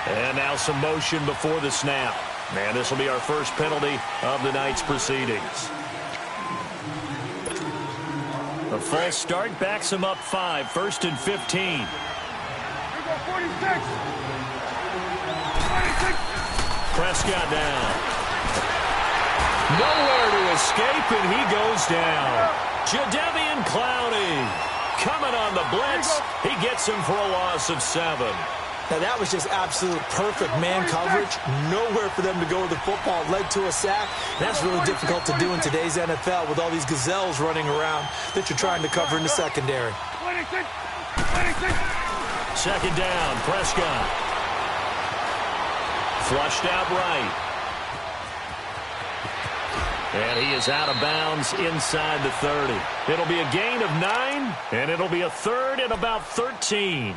[SPEAKER 1] And now some motion before the snap. And this will be our first penalty of the night's proceedings. A false start backs him up 5, 1st and 15.
[SPEAKER 3] Here go 46. 26.
[SPEAKER 1] Prescott down. Nowhere to escape, and he goes down. Jadeveon Clowney coming on the blitz. He gets him for a loss of 7.
[SPEAKER 2] Now, that was just absolute perfect man coverage. Nowhere for them to go with the football. Led to a sack. That's really difficult to do in today's NFL with all these gazelles running around that you're trying to cover in the secondary.
[SPEAKER 3] 26. 26.
[SPEAKER 1] Second down, Prescott. Flushed out right. And he is out of bounds inside the 30. It'll be a gain of 9, and it'll be a 3rd and about 13.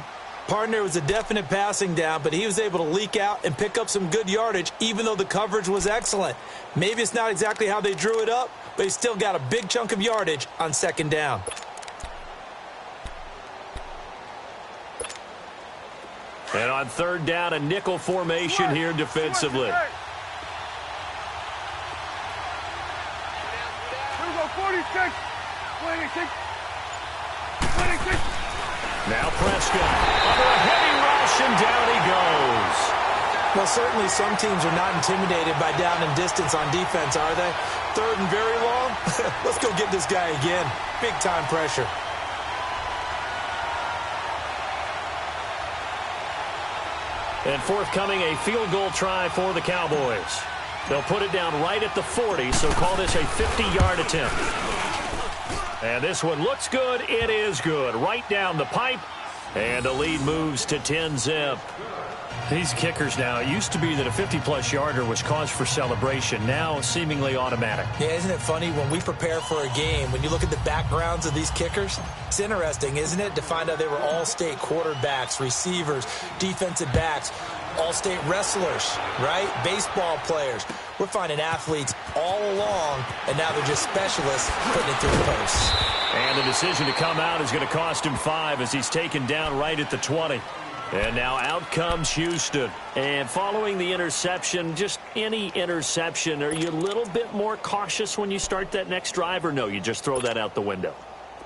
[SPEAKER 2] Partner was a definite passing down, but he was able to leak out and pick up some good yardage, even though the coverage was excellent. Maybe it's not exactly how they drew it up, but he still got a big chunk of yardage on second down.
[SPEAKER 1] And on third down, a nickel formation here defensively.
[SPEAKER 3] Here we go 46. 26. 26.
[SPEAKER 1] Now Prescott under a heavy rush, and down he goes.
[SPEAKER 2] Well, certainly some teams are not intimidated by down and distance on defense, are they? 3rd and very long? Let's go get this guy again. Big time pressure.
[SPEAKER 1] And forthcoming, a field goal try for the Cowboys. They'll put it down right at the 40, so call this a 50-yard attempt. And this one looks good. It is good. Right down the pipe. And the lead moves to 10-zip. These kickers now, it used to be that a 50-plus yarder was cause for celebration. Now seemingly automatic.
[SPEAKER 2] Yeah, isn't it funny when we prepare for a game, when you look at the backgrounds of these kickers? It's interesting, isn't it, to find out they were all-state quarterbacks, receivers, defensive backs, all-state wrestlers, right? Baseball players. We're finding athletes all along, and now they're just specialists putting it through the posts.
[SPEAKER 1] And the decision to come out is going to cost him 5 as he's taken down right at the 20. And now out comes Houston. And following the interception, just any interception, are you a little bit more cautious when you start that next drive, or no, you just throw that out the window?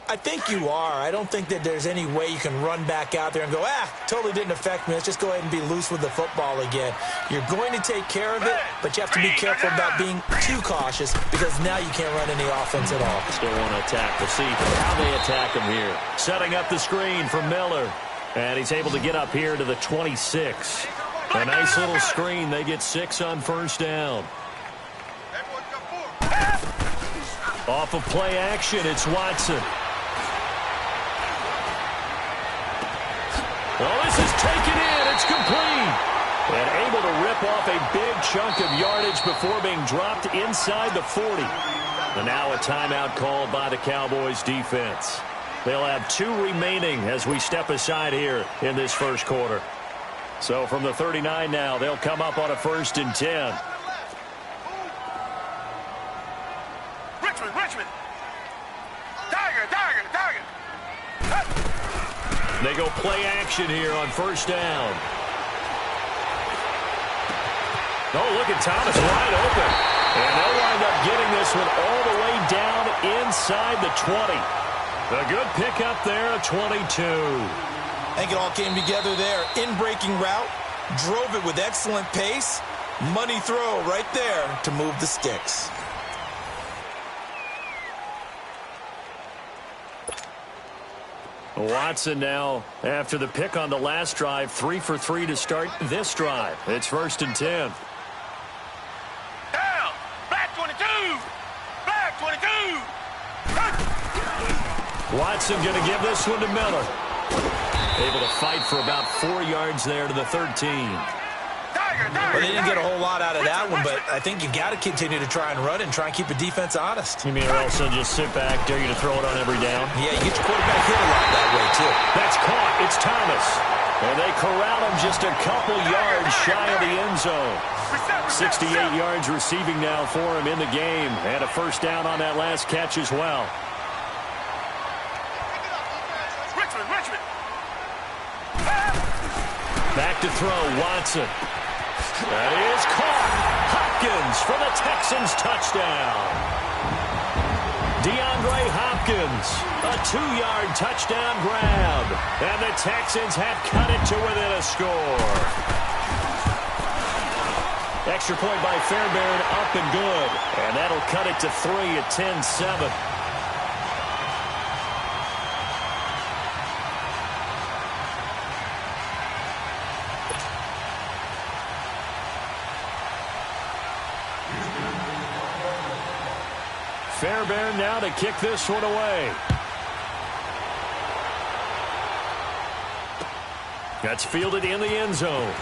[SPEAKER 2] I think you are. I don't think that there's any way you can run back out there and go, totally didn't affect me. Let's just go ahead and be loose with the football again. You're going to take care of it, but you have to be careful about being too cautious because now you can't run any offense at all.
[SPEAKER 1] Still want to attack. We'll see how they attack him here. Setting up the screen for Miller. And he's able to get up here to the 26. A nice little screen. They get 6 on first down. Off of play action, it's Watson. Well, this is taken in. It's complete. And able to rip off a big chunk of yardage before being dropped inside the 40. And now a timeout called by the Cowboys defense. They'll have 2 remaining as we step aside here in this first quarter. So from the 39 now, they'll come up on a 1st and 10.
[SPEAKER 3] Richmond. Tiger.
[SPEAKER 1] They go play action here on first down. Oh, look at Thomas wide open. And they'll wind up getting this one all the way down inside the 20. A good pickup there at 22.
[SPEAKER 2] I think it all came together there. In-breaking route, drove it with excellent pace. Money throw right there to move the sticks.
[SPEAKER 1] Watson now, after the pick on the last drive, 3 for 3 to start this drive. It's 1st and 10.
[SPEAKER 3] Down. Black 22.
[SPEAKER 1] Watson going to give this one to Miller. Able to fight for about 4 yards there to the 13.
[SPEAKER 2] Well, they didn't get a whole lot out of that one, but I think you got to continue to try and run and try and keep the defense honest.
[SPEAKER 1] You mean or else they'll just sit back, dare you to throw it on every down?
[SPEAKER 2] Yeah, you get your quarterback hit a lot that way, too.
[SPEAKER 1] That's caught. It's Thomas. And they corral him just a couple yards shy of the end zone. 68 yards receiving now for him in the game. And a first down on that last catch as well.
[SPEAKER 3] Richmond.
[SPEAKER 1] Back to throw, Watson. That is caught. Hopkins for the Texans touchdown. DeAndre Hopkins, a 2-yard touchdown grab. And the Texans have cut it to within a score. Extra point by Fairbairn, up and good. And that'll cut it to 3 at 10-7. Fairbairn now to kick this one away. That's fielded in the end zone.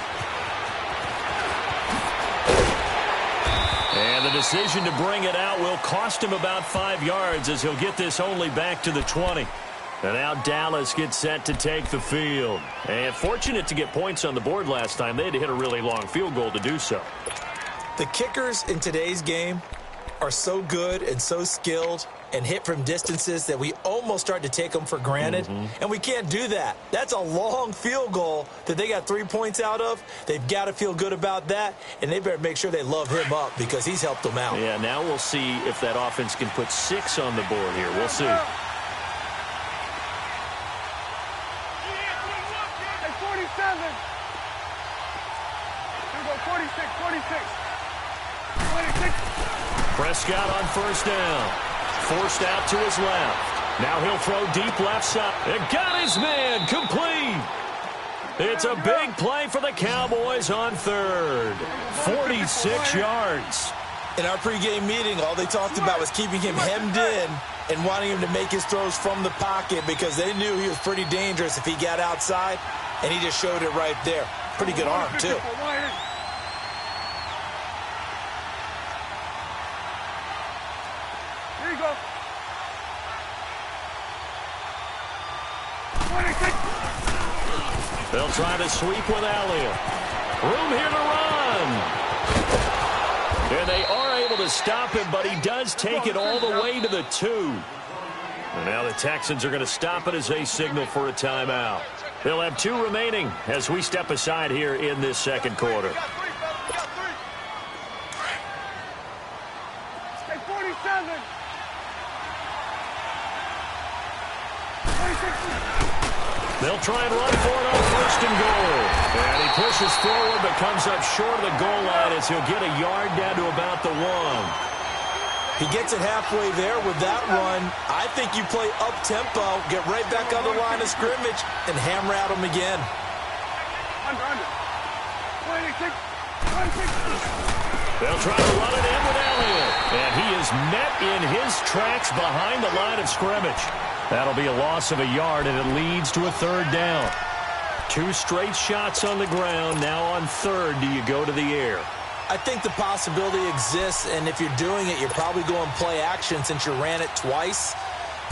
[SPEAKER 1] And the decision to bring it out will cost him about 5 yards as he'll get this only back to the 20. And now Dallas gets set to take the field. And fortunate to get points on the board last time. They had to hit a really long field goal to do so.
[SPEAKER 2] The kickers in today's game are so good and so skilled and hit from distances that we almost start to take them for granted. And we can't do that. That's a long field goal that they got 3 points out of. They've got to feel good about that, and they better make sure they love him up because he's helped them out.
[SPEAKER 1] Yeah, now we'll see if that offense can put 6 on the board here. We'll see.
[SPEAKER 3] Hey, 47. Here we go, 46, 46. 26.
[SPEAKER 1] Prescott on first down. Forced out to his left. Now he'll throw deep left side. It got his man complete. It's a big play for the Cowboys on third. 46 yards.
[SPEAKER 2] In our pregame meeting, all they talked about was keeping him hemmed in and wanting him to make his throws from the pocket because they knew he was pretty dangerous if he got outside, and he just showed it right there. Pretty good arm, too.
[SPEAKER 3] Here you go. 26.
[SPEAKER 1] They'll try to sweep with Elliott. Room here to run. And they are able to stop him, but he does take it all the way to the 2. And now the Texans are going to stop it as they signal for a timeout. They'll have 2 remaining as we step aside here in this second quarter.
[SPEAKER 3] Hey, 47.
[SPEAKER 1] They'll try and run for it on first and goal. And he pushes forward but comes up short of the goal line as he'll get a yard down to about the 1.
[SPEAKER 2] He gets it halfway there with that run. I think you play up-tempo, get right back on the line of scrimmage, and hammer at him again.
[SPEAKER 3] Under. 26. 26.
[SPEAKER 1] They'll try to run it in with Elliott. And he is met in his tracks behind the line of scrimmage. That'll be a loss of a yard, and it leads to a third down. 2 straight shots on the ground. Now on third, do you go to the air?
[SPEAKER 2] I think the possibility exists, and if you're doing it, you're probably going play action since you ran it twice.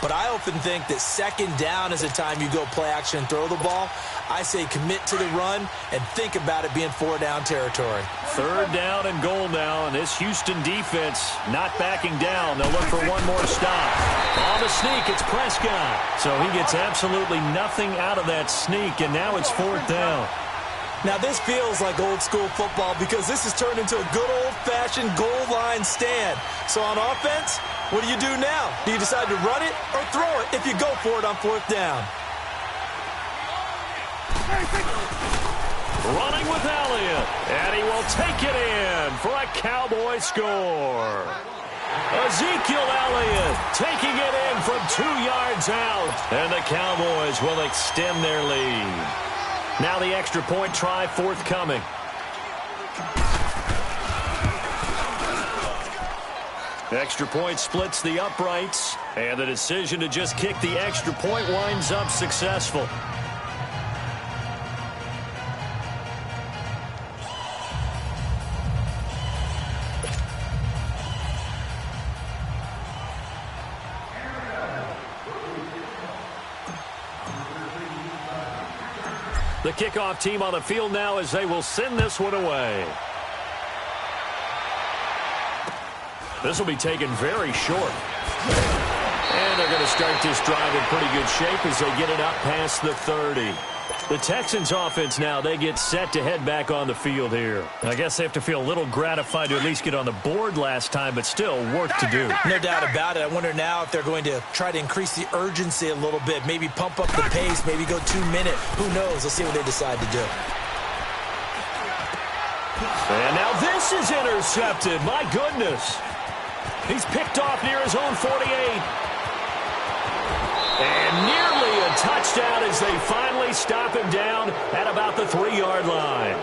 [SPEAKER 2] But I often think that second down is the time you go play action and throw the ball. I say commit to the run and think about it being 4-down territory.
[SPEAKER 1] Third down and goal now, and this Houston defense not backing down. They'll look for one more stop. On the sneak, it's Prescott. So he gets absolutely nothing out of that sneak, and now it's 4th down.
[SPEAKER 2] Now this feels like old school football because this has turned into a good old-fashioned goal line stand. So on offense, what do you do now? Do you decide to run it or throw it if you go for it on 4th down?
[SPEAKER 1] Running with Elliott, and he will take it in for a Cowboy score. Ezekiel Elliott taking it in from 2 yards out, and the Cowboys will extend their lead. Now the extra point try forthcoming. Extra point splits the uprights, and the decision to just kick the extra point winds up successful. The kickoff team on the field now as they will send this one away. This will be taken very short. And a going to start this drive in pretty good shape as they get it up past the 30. The Texans offense now, they get set to head back on the field here.
[SPEAKER 4] I guess they have to feel a little gratified to at least get on the board last time, but still work to do.
[SPEAKER 2] No doubt about it. I wonder now if they're going to try to increase the urgency a little bit, maybe pump up the pace, maybe go 2-minute. Who knows? Let's see what they decide to do.
[SPEAKER 1] And now this is intercepted. My goodness. He's picked off near his own 48. And nearly a touchdown as they finally stop him down at about the 3-yard line.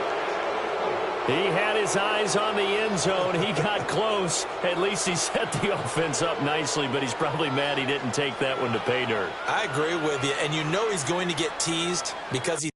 [SPEAKER 1] He had his eyes on the end zone. He got close. At least he set the offense up nicely, but he's probably mad he didn't take that one to pay dirt.
[SPEAKER 2] I agree with you, and you know he's going to get teased because he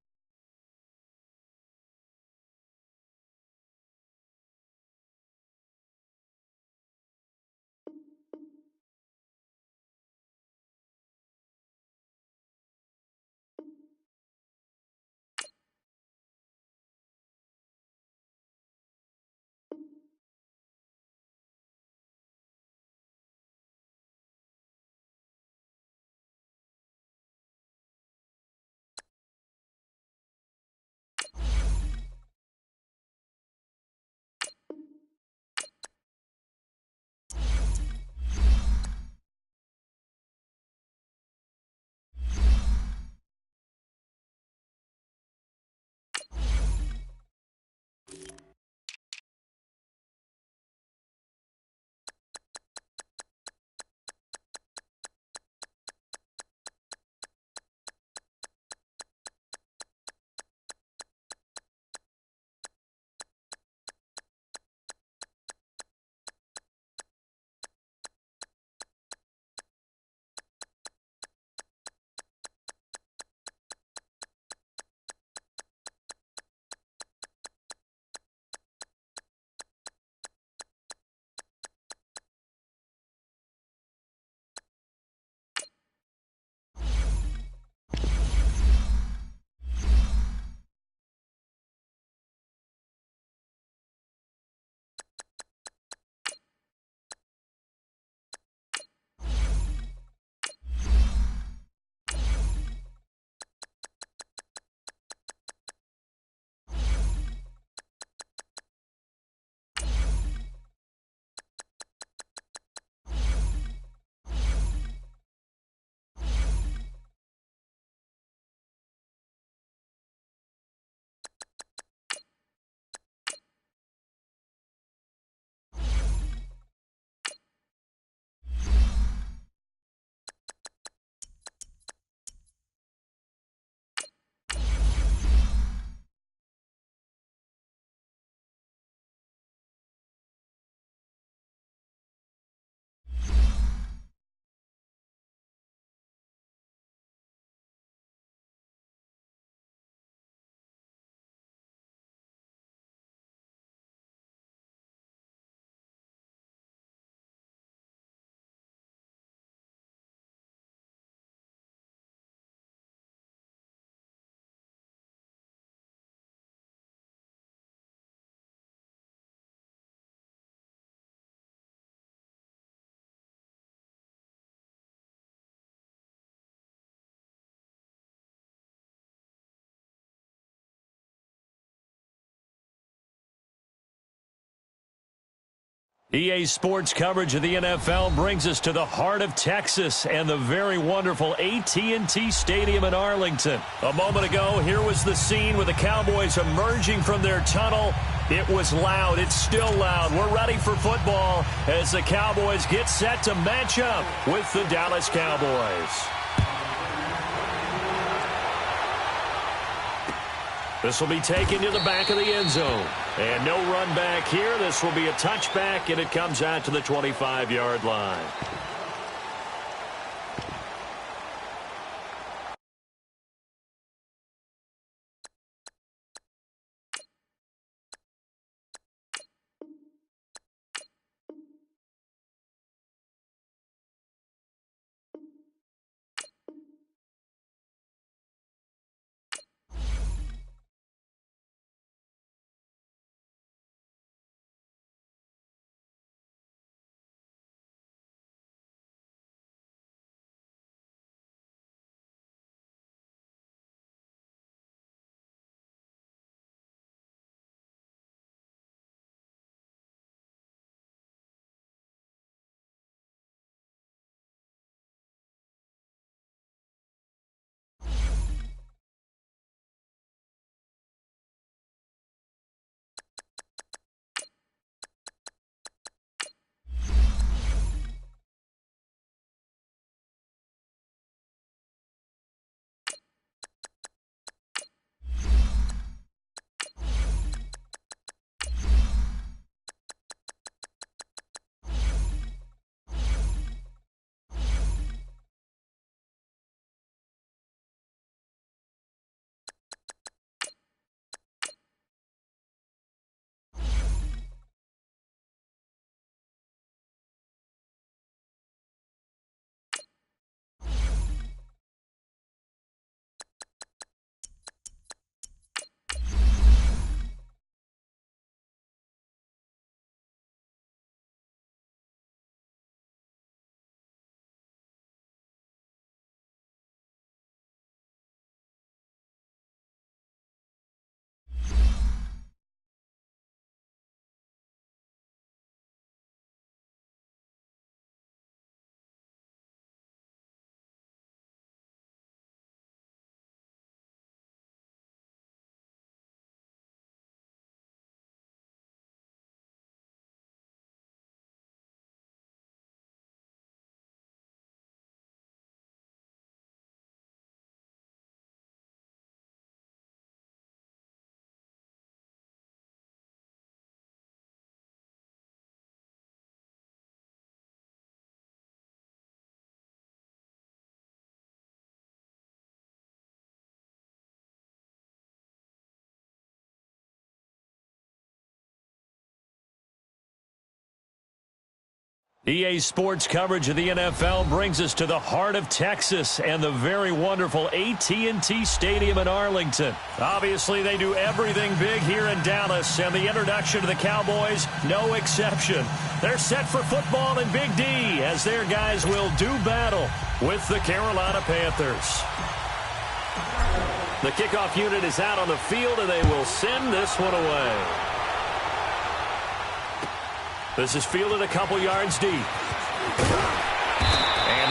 [SPEAKER 1] EA Sports coverage of the NFL brings us to the heart of Texas and the very wonderful AT&T Stadium in Arlington. A moment ago, here was the scene with the Cowboys emerging from their tunnel. It was loud. It's still loud. We're ready for football as the Cowboys get set to match up with the Dallas Cowboys. This will be taken to the back of the end zone. And no run back here. This will be a touchback, and it comes out to the 25-yard line.
[SPEAKER 4] EA Sports coverage of the NFL brings us to the heart of Texas and the very wonderful AT&T Stadium in Arlington. Obviously, they do everything big here in Dallas, and the introduction to the Cowboys, no exception. They're set for football in Big D as their guys will do battle with the Carolina Panthers. The kickoff unit is out on the field, and they will send this one away. This is fielded a couple yards deep. And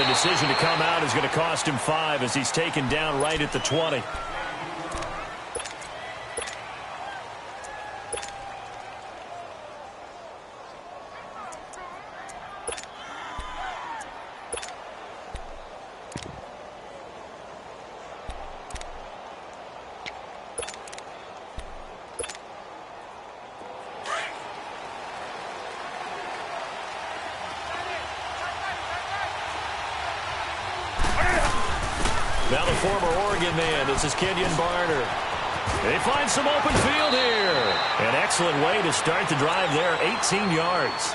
[SPEAKER 4] the decision to come out is going to cost him 5 as he's taken down right at the 20. Now the former Oregon man, this is Kenyon Barner. They find some open field here. An excellent way to start the drive there, 18 yards.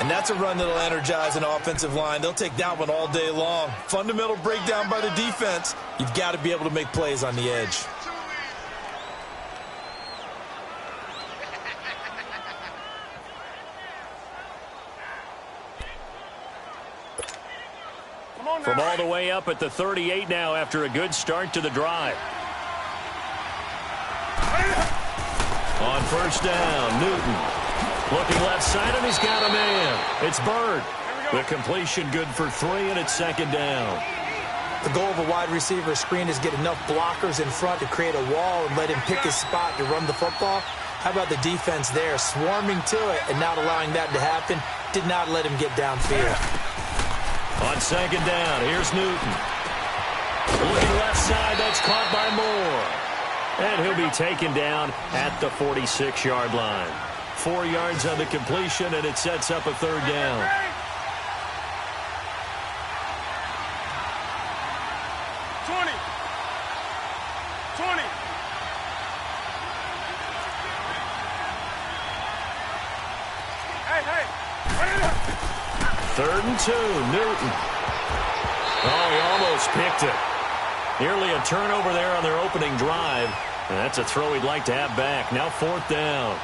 [SPEAKER 2] And that's a run that'll energize an offensive line. They'll take that one all day long. Fundamental breakdown by the defense. You've got to be able to make plays on the edge.
[SPEAKER 4] From all the way up at the 38 now after a good start to the drive. On first down, Newton. Looking left side, and he's got a man. It's Bird. The completion good for 3, and it's second down.
[SPEAKER 2] The goal of a wide receiver screen is get enough blockers in front to create a wall and let him pick his spot to run the football. How about the defense there, swarming to it and not allowing that to happen? Did not let him get downfield.
[SPEAKER 4] On second down, here's Newton. Looking left side, that's caught by Moore. And he'll be taken down at the 46-yard line. 4 yards on the completion, and it sets up a third down. Third and 2, Newton. Oh, he almost picked it. Nearly a turnover there on their opening drive. And that's a throw he'd like to have back. Now fourth down.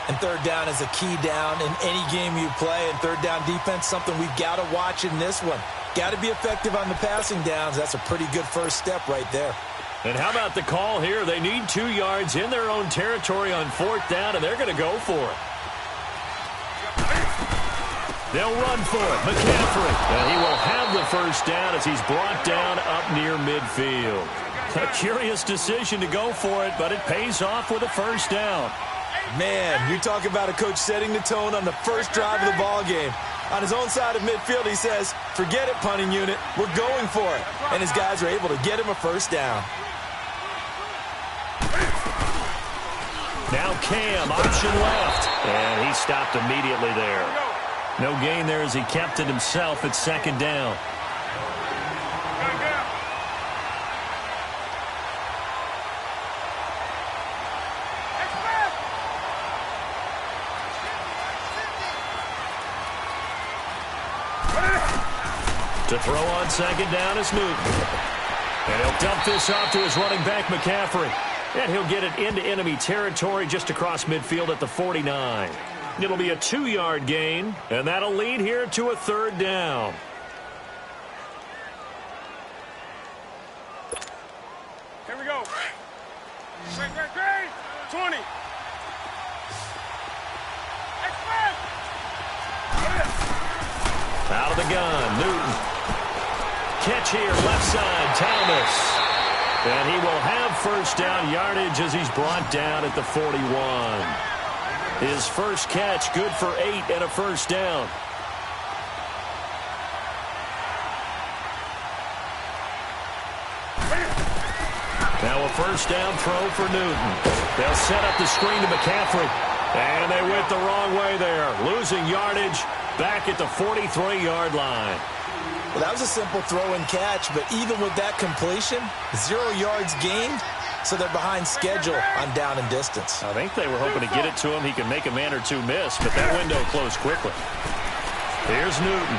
[SPEAKER 2] And third down is a key down in any game you play. And third down defense, something we've got to watch in this one. Got to be effective on the passing downs. That's a pretty good first step right there.
[SPEAKER 4] And how about the call here? They need 2 yards in their own territory on fourth down, and they're going to go for it. They'll run for it. McCaffrey. And he will have the first down as he's brought down up near midfield. A curious decision to go for it, but it pays off with a first down.
[SPEAKER 2] Man, you talk about a coach setting the tone on the first drive of the ball game. On his own side of midfield, he says, forget it, punting unit. We're going for it. And his guys are able to get him a first down.
[SPEAKER 4] Now Cam, option left. And he stopped immediately there. No gain there as he kept it himself at second down. To throw on second down is Newton. And he'll dump this off to his running back, McCaffrey. And he'll get it into enemy territory just across midfield at the 49. It'll be a 2-yard gain, and that'll lead here to a third down.
[SPEAKER 3] Here we go. Great. 20.
[SPEAKER 4] Out of the gun, Newton. Catch here, left side, Thomas. And he will have first down yardage as he's brought down at the 41. His first catch, good for 8 and a first down. Now a first down throw for Newton. They'll set up the screen to McCaffrey. And they went the wrong way there. Losing yardage back at the 43-yard line.
[SPEAKER 2] Well, that was a simple throw and catch, but even with that completion, 0 yards gained, so they're behind schedule on down and distance.
[SPEAKER 4] I think they were hoping to get it to him. He can make a man or two miss, but that window closed quickly. Here's Newton.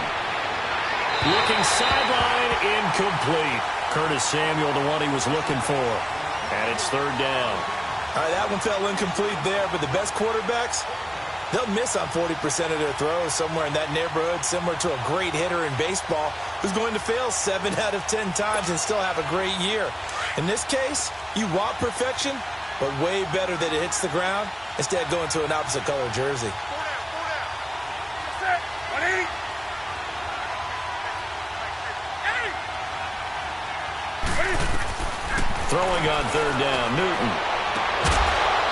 [SPEAKER 4] Looking sideline, incomplete. Curtis Samuel, the one he was looking for. And it's third down.
[SPEAKER 2] All right, that one fell incomplete there, but the best quarterbacks, they'll miss on 40% of their throws, somewhere in that neighborhood, similar to a great hitter in baseball who's going to fail 7 out of 10 times and still have a great year. In this case, you want perfection, but way better that it hits the ground instead of going to an opposite color jersey.
[SPEAKER 4] Throwing on third down, Newton.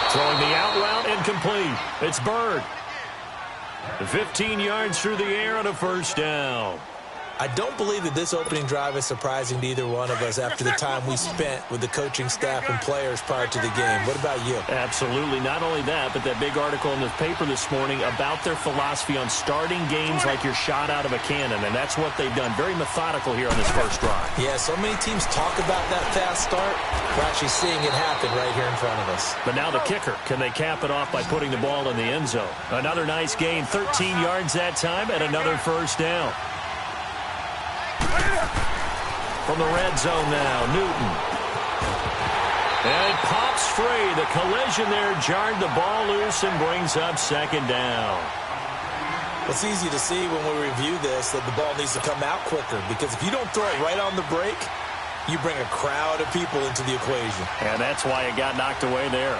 [SPEAKER 4] Throwing the out route, incomplete. It's Bird. 15 yards through the air and a first down.
[SPEAKER 2] I don't believe that this opening drive is surprising to either one of us after the time we spent with the coaching staff and players prior to the game. What about you?
[SPEAKER 4] Absolutely. Not only that, but that big article in the paper this morning about their philosophy on starting games like you're shot out of a cannon, and that's what they've done. Very methodical here on this first drive.
[SPEAKER 2] Yeah, so many teams talk about that fast start. We're actually seeing it happen right here in front of us.
[SPEAKER 4] But now the kicker. Can they cap it off by putting the ball in the end zone? Another nice gain, 13 yards that time, and another first down. From the red zone now, Newton. And it pops free. The collision there jarred the ball loose and brings up second down.
[SPEAKER 2] It's easy to see when we review this that the ball needs to come out quicker, because if you don't throw it right on the break, you bring a crowd of people into the equation.
[SPEAKER 4] And that's why it got knocked away there.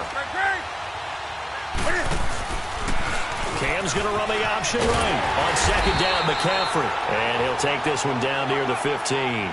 [SPEAKER 4] Cam's going to run the option right. On second down, McCaffrey. And he'll take this one down near the 15.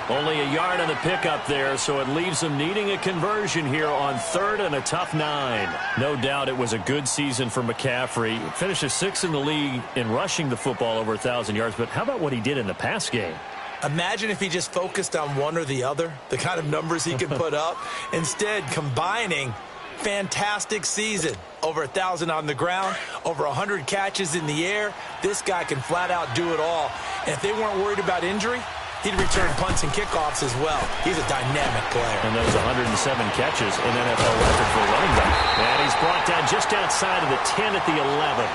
[SPEAKER 4] Only a yard on the pickup there, so it leaves them needing a conversion here on third and a tough 9. No doubt it was a good season for McCaffrey. Finishes 6th in the league in rushing the football over 1,000 yards. But how about what he did in the pass game?
[SPEAKER 2] Imagine if he just focused on one or the other, the kind of numbers he could put up. Instead, combining fantastic season. Over 1,000 on the ground, over 100 catches in the air. This guy can flat out do it all. And if they weren't worried about injury, he'd return punts and kickoffs as well. He's a dynamic player.
[SPEAKER 4] And those 107 catches, an NFL record for a running back. And he's brought down just outside of the 10 at the 11.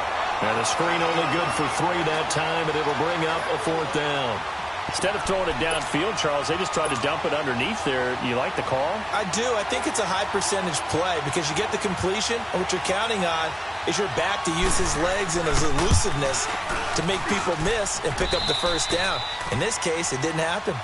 [SPEAKER 4] And the screen only good for 3 that time, and it'll bring up a fourth down. Instead of throwing it downfield, Charles, they just tried to dump it underneath there. You like the call?
[SPEAKER 2] I do. I think it's a high-percentage play because you get the completion, and what you're counting on is your back to use his legs and his elusiveness to make people miss and pick up the first down. In this case, it didn't happen.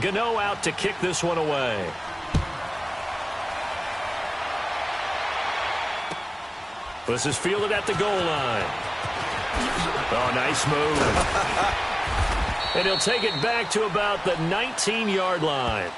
[SPEAKER 4] Gano out to kick this one away. This is fielded at the goal line. Oh, nice move. And he'll take it back to about the 19-yard line.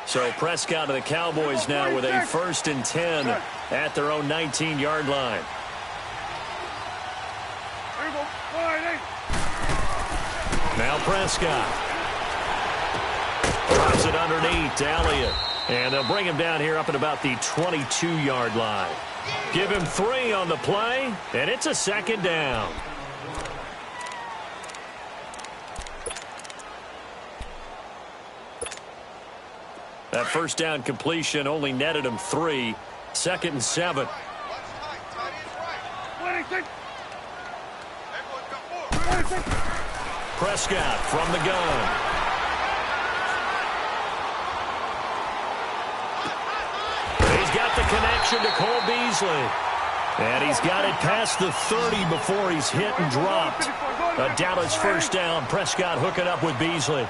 [SPEAKER 4] So Prescott and the Cowboys now with a 1st and 10 at their own 19-yard line. Now Prescott. Drops it underneath to Elliott. And they'll bring him down here up at about the 22-yard line. Give him 3 on the play, and it's a second down. That first down completion only netted him 3. 2nd and 7. Prescott from the gun. He's got the connection to Cole Beasley. And he's got it past the 30 before he's hit and dropped. A Dallas first down. Prescott hooking up with Beasley.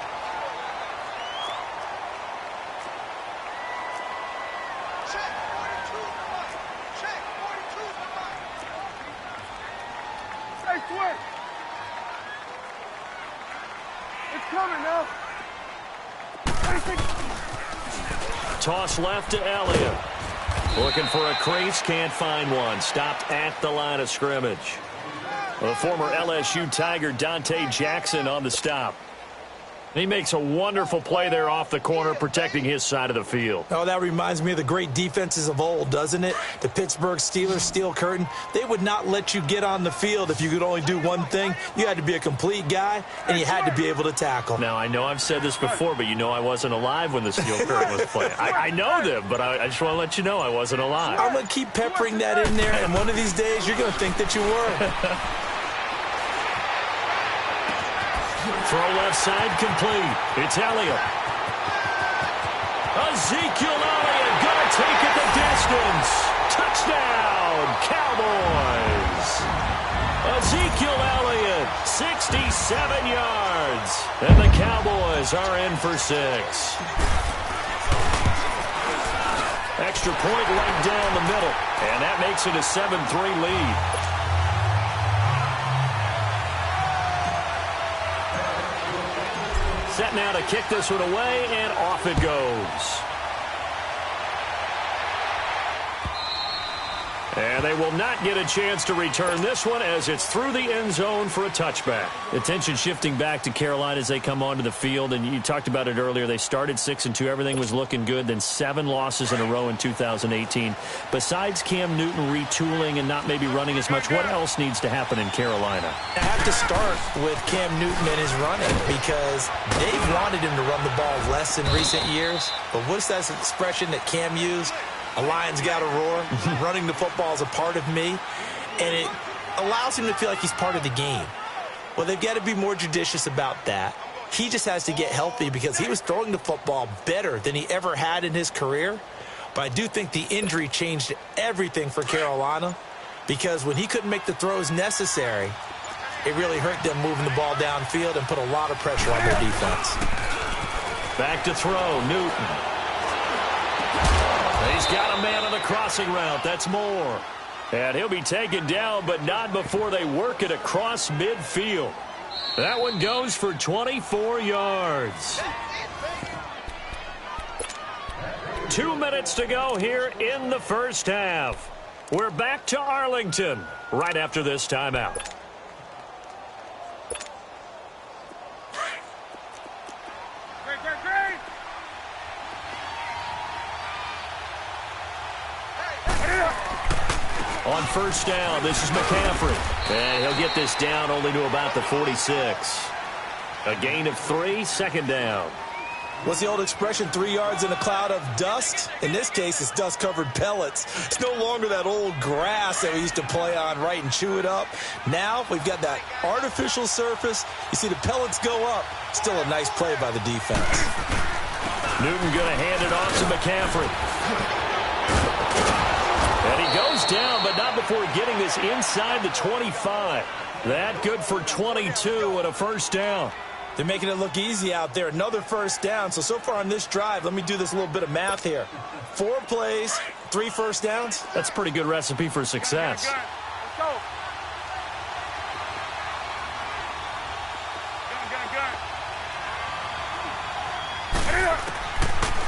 [SPEAKER 4] Toss left to Elliott.
[SPEAKER 1] Looking for a crease, can't find one. Stopped at the line of scrimmage. The former LSU Tiger Dante Jackson on the stop. He makes a wonderful play there off the corner, protecting his side of the field.
[SPEAKER 2] Oh, that reminds me of the great defenses of old, doesn't it? The Pittsburgh Steelers, Steel Curtain, they would not let you get on the field if you could only do one thing. You had to be a complete guy, and you had to be able to tackle.
[SPEAKER 1] Now, I know I've said this before, but you know I wasn't alive when the Steel Curtain was playing. I know them, but I just want to let you know I wasn't alive.
[SPEAKER 2] I'm going to keep peppering that in there, and one of these days you're going to think that you were.
[SPEAKER 1] Throw left side complete. It's Elliott. Ezekiel Elliott going to take it the distance. Touchdown, Cowboys. Ezekiel Elliott, 67 yards. And the Cowboys are in for 6. Extra point right down the middle. And that makes it a 7-3 lead. Set now to kick this one away, and off it goes. And they will not get a chance to return this one as it's through the end zone for a touchback. Attention shifting back to Carolina as they come onto the field, and you talked about it earlier. They started 6-2. Everything was looking good. Then 7 losses in a row in 2018. Besides Cam Newton retooling and not maybe running as much, what else needs to happen in Carolina?
[SPEAKER 2] I have to start with Cam Newton and his running because they've wanted him to run the ball less in recent years. But what's that expression that Cam used? A lion's got to roar. Running the football is a part of me, and it allows him to feel like he's part of the game. Well, they've got to be more judicious about that. He just has to get healthy because he was throwing the football better than he ever had in his career. But I do think the injury changed everything for Carolina because when he couldn't make the throws necessary, it really hurt them moving the ball downfield and put a lot of pressure on their defense.
[SPEAKER 1] Back to throw, Newton. He's got a man on the crossing route. That's Moore. And he'll be taken down, but not before they work it across midfield. That one goes for 24 yards. 2 minutes to go here in the first half. We're back to Arlington right after this timeout. On first down, this is McCaffrey. And he'll get this down only to about the 46. A gain of 3, second down.
[SPEAKER 2] What's the old expression, 3 yards in a cloud of dust? In this case, it's dust-covered pellets. It's no longer that old grass that we used to play on, right, and chew it up. Now we've got that artificial surface. You see the pellets go up. Still a nice play by the defense.
[SPEAKER 1] Newton going to hand it off to McCaffrey. And he goes down, but not before getting this inside the 25. That good for 22 and a first down.
[SPEAKER 2] They're making it look easy out there. Another first down. So far on this drive, let me do this little bit of math here. 4 plays, 3 first downs.
[SPEAKER 1] That's a pretty good recipe for success.
[SPEAKER 3] Let's go.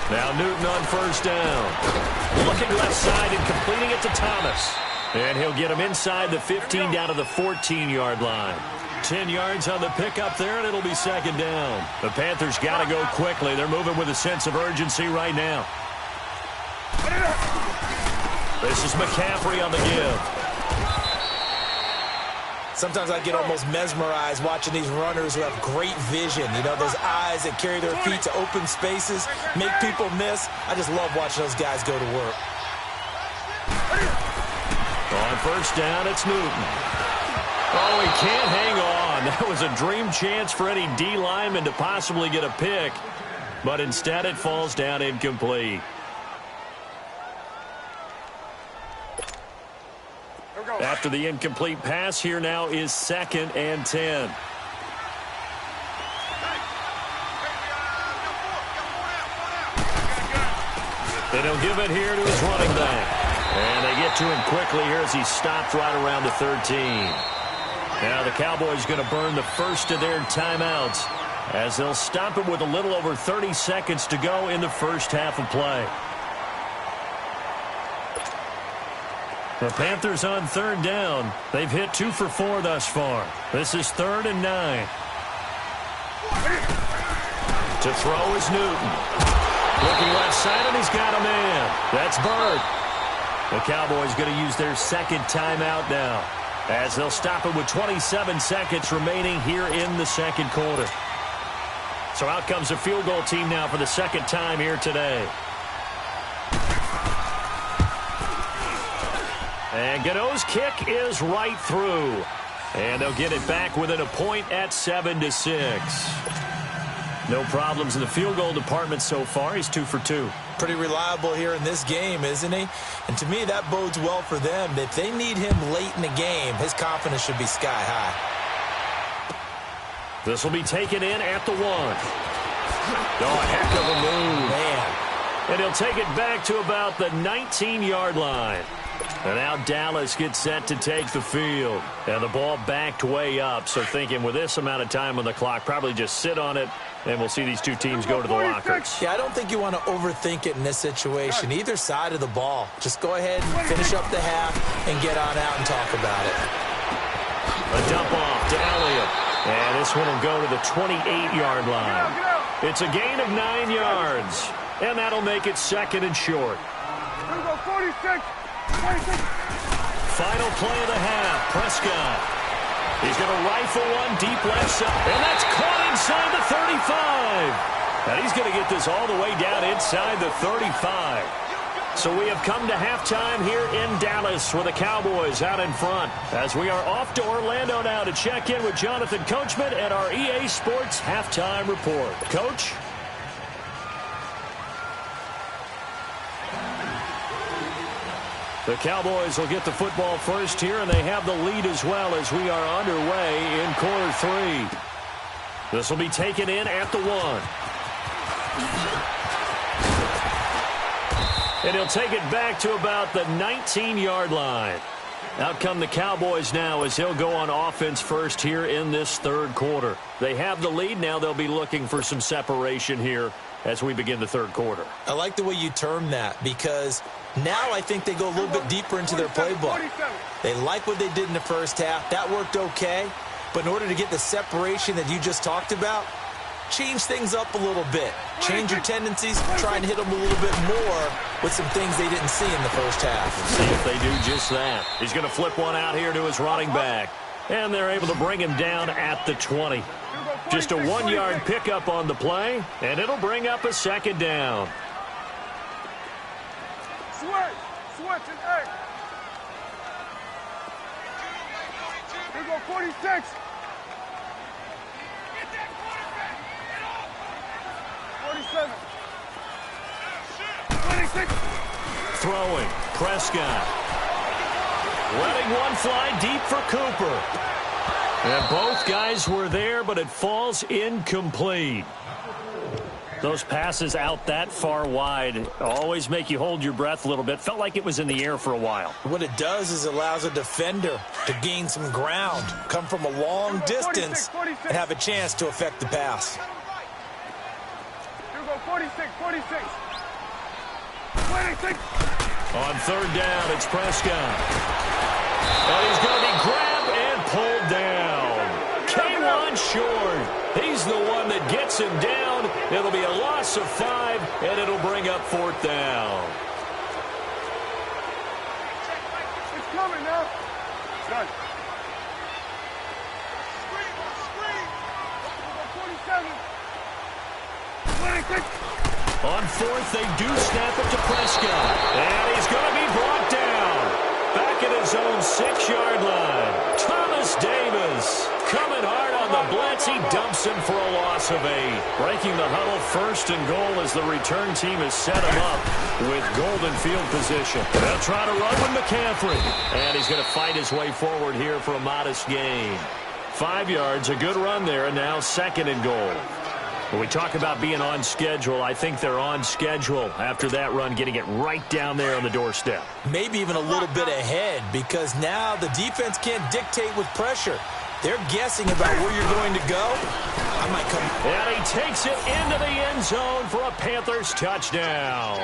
[SPEAKER 1] Now Newton on first down. Looking left side and completing it to Thomas. And he'll get him inside the 15 down to the 14-yard line. 10 yards on the pickup there, and it'll be second down. The Panthers got to go quickly. They're moving with a sense of urgency right now. This is McCaffrey on the give.
[SPEAKER 2] Sometimes I get almost mesmerized watching these runners who have great vision. You know, those eyes that carry their feet to open spaces, make people miss. I just love watching those guys go to work.
[SPEAKER 1] On first down, it's Newton. Oh, he can't hang on. That was a dream chance for any D lineman to possibly get a pick, but instead it falls down incomplete. After the incomplete pass, here now is 2nd and 10. And he'll give it here to his running back. And they get to him quickly here as he stopped right around the 13. Now the Cowboys going to burn the first of their timeouts as they'll stop it with a little over 30 seconds to go in the first half of play.
[SPEAKER 4] The Panthers on third down. They've hit 2 for 4 thus far. This is 3rd and 9.
[SPEAKER 1] To throw is Newton. Looking left side, and he's got a man. That's Bird.
[SPEAKER 4] The Cowboys going to use their second timeout now, as they'll stop it with 27 seconds remaining here in the second quarter. So out comes a field goal team now for the second time here today. And Godot's kick is right through. And they'll get it back within a point at 7-6. No problems in the field goal department so far. He's 2 for 2.
[SPEAKER 2] Pretty reliable here in this game, isn't he? And to me, that bodes well for them. If they need him late in the game, his confidence should be sky high.
[SPEAKER 1] This will be taken in at the 1. Oh, heck of a move.
[SPEAKER 2] Man.
[SPEAKER 1] And he'll take it back to about the 19-yard line. And now Dallas gets set to take the field. And the ball backed way up. So thinking with this amount of time on the clock, probably just sit on it, and we'll see these two teams go to the lockers.
[SPEAKER 2] Yeah, I don't think you want to overthink it in this situation. Either side of the ball. Just go ahead and finish up the half and get on out and talk about it.
[SPEAKER 1] A dump off to Elliott. And this one will go to the 28-yard line. It's a gain of 9 yards. And that'll make it 2nd and short.
[SPEAKER 3] 46.
[SPEAKER 1] Final play of the half. Prescott. He's going to rifle one deep left side. And that's caught inside the 35. And he's going to get this all the way down inside the 35. So we have come to halftime here in Dallas with the Cowboys out in front. As we are off to Orlando now to check in with Jonathan Coachman and our EA Sports Halftime Report. Coach? The Cowboys will get the football first here, and they have the lead as well as we are underway in quarter 3. This will be taken in at the 1. And he'll take it back to about the 19-yard line. Out come the Cowboys now as he'll go on offense first here in this third quarter. They have the lead. Now they'll be looking for some separation here as we begin the third quarter.
[SPEAKER 2] I like the way you term that, because now I think they go a little bit deeper into their playbook. They like what they did in the first half. That worked okay. But in order to get the separation that you just talked about, change things up a little bit. Change your tendencies, try and hit them a little bit more with some things they didn't see in the first half.
[SPEAKER 1] Let's see if they do just that. He's going to flip one out here to his running back. And they're able to bring him down at the 20. Just a 1-yard pickup on the play, and it'll bring up a 2nd down.
[SPEAKER 3] Switch and egg. Here go 46. 47. 26.
[SPEAKER 1] Throwing, Prescott. Letting one fly deep for Cooper. And both guys were there, but it falls incomplete. Those passes out that far wide always make you hold your breath a little bit. Felt like it was in the air for a while.
[SPEAKER 2] What it does is it allows a defender to gain some ground, come from a long distance, and have a chance to affect the pass.
[SPEAKER 3] Here go 46. 26.
[SPEAKER 1] On third down, it's Prescott. And he's going to be grabbed and pulled down. K1 short. He's the one that gets him down. It'll be a loss of 5, and it'll bring up 4th down.
[SPEAKER 3] It's coming now. Done. 47. 26.
[SPEAKER 1] On 4th, they do snap it to Prescott. And he's going to be brought down. Back at his own 6-yard line. Thomas Davis coming hard on the blitz. He dumps him for a loss of 8. Breaking the huddle, 1st and goal as the return team has set him up with golden field position. They'll try to run with McCaffrey. And he's going to fight his way forward here for a modest gain. 5 yards, a good run there, and now 2nd and goal. When we talk about being on schedule, I think they're on schedule after that run, getting it right down there on the doorstep.
[SPEAKER 2] Maybe even a little bit ahead, because now the defense can't dictate with pressure. They're guessing about where you're going to go. I might come.
[SPEAKER 1] And he takes it into the end zone for a Panthers touchdown.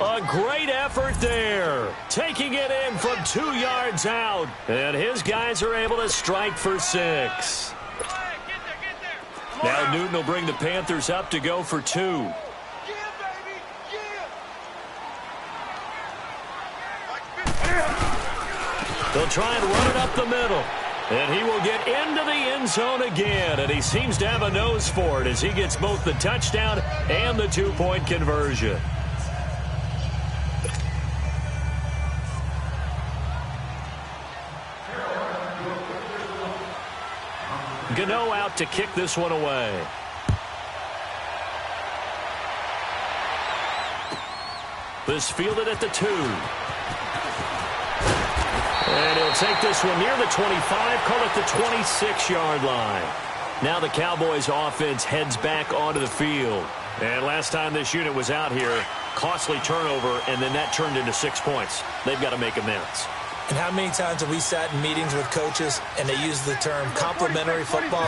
[SPEAKER 1] A great effort there. Taking it in from 2 yards out. And his guys are able to strike for 6. Now Newton will bring the Panthers up to go for 2. They'll try and run it up the middle. And he will get into the end zone again. And he seems to have a nose for it as he gets both the touchdown and the 2-point conversion. Gano out to kick this one away. This fielded at the 2. And he'll take this one near the 25, call it the 26-yard line. Now the Cowboys offense heads back onto the field. And last time this unit was out here, costly turnover, and then that turned into 6 points. They've got to make amends.
[SPEAKER 2] And how many times have we sat in meetings with coaches and they use the term complementary football?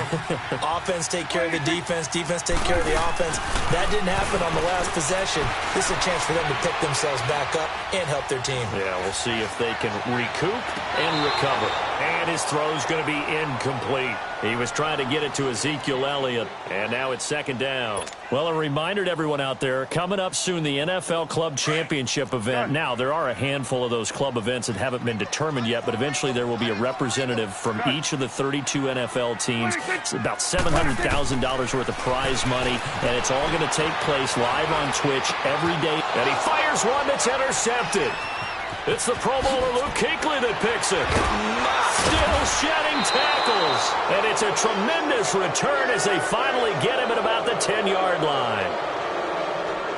[SPEAKER 2] Offense take care of the defense, defense take care of the offense. That didn't happen on the last possession. This is a chance for them to pick themselves back up and help their team.
[SPEAKER 1] Yeah, we'll see if they can recoup and recover. And his throw's going to be incomplete. He was trying to get it to Ezekiel Elliott, and now it's 2nd down. Well, a reminder to everyone out there, coming up soon, the NFL Club Championship event. Now, there are a handful of those club events that haven't been determined yet, but eventually there will be a representative from each of the 32 NFL teams. It's about $700,000 worth of prize money, and it's all going to take place live on Twitch every day. And he fires one that's intercepted. It's the Pro Bowler Luke Kuechly that picks it. Still shedding tackles. And it's a tremendous return as they finally get him at about the 10-yard line.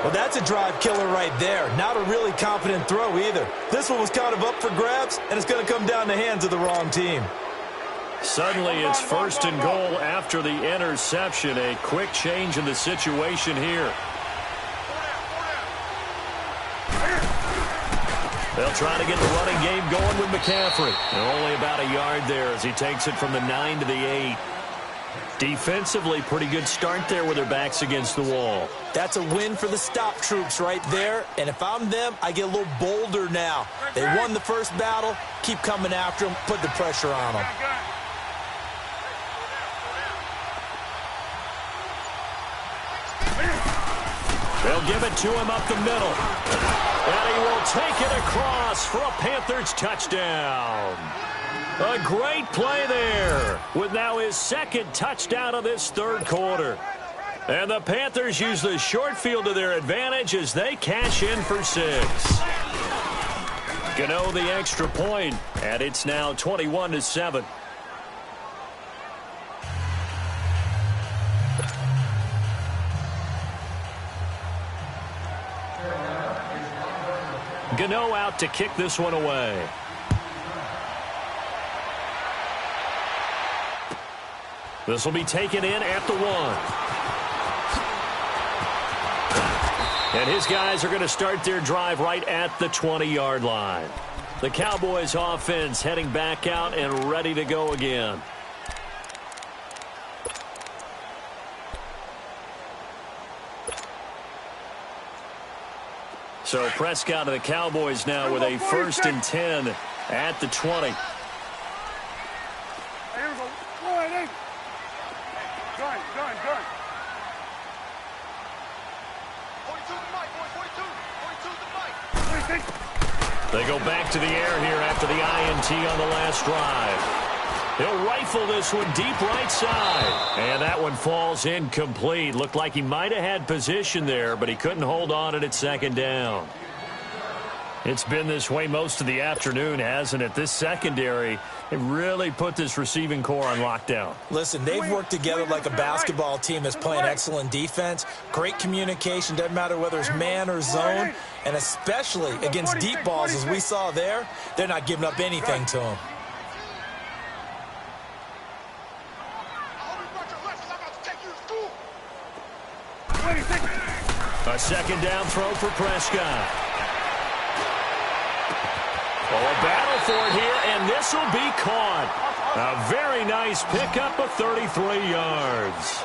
[SPEAKER 2] Well, that's a drive killer right there. Not a really confident throw either. This one was kind of up for grabs, and it's going to come down the hands of the wrong team.
[SPEAKER 1] Suddenly it's 1st and goal after the interception. A quick change in the situation here. They'll try to get the running game going with McCaffrey. And only about a yard there as he takes it from the 9 to the 8. Defensively, pretty good start there with their backs against the wall.
[SPEAKER 2] That's a win for the stop troops right there. And if I'm them, I get a little bolder now. They won the first battle. Keep coming after them. Put the pressure on them.
[SPEAKER 1] They'll give it to him up the middle. And he will take it across for a Panthers touchdown. A great play there with now his 2nd touchdown of this 3rd quarter. And the Panthers use the short field to their advantage as they cash in for 6. Gano the extra point, and it's now 21-7. Gano out to kick this one away. This will be taken in at the 1. And his guys are going to start their drive right at the 20-yard line. The Cowboys offense heading back out and ready to go again. So Prescott of the Cowboys now with a 1st and 10 at the 20.
[SPEAKER 3] Here we go. Go ahead, Gun. 42 to Mike, 42 to Mike.
[SPEAKER 1] They go back to the air here after the INT on the last drive. He'll rifle this one deep right side. And that one falls incomplete. Looked like he might have had position there, but he couldn't hold on it at 2nd down. It's been this way most of the afternoon, hasn't it? This secondary, it really put this receiving core on lockdown.
[SPEAKER 2] Listen, they've worked together like a basketball team that's playing excellent defense. Great communication, doesn't matter whether it's man or zone. And especially against deep balls, as we saw there, they're not giving up anything to them.
[SPEAKER 1] A 2nd down throw for Prescott. Oh, a battle for it here, and this will be caught. A very nice pickup of 33 yards.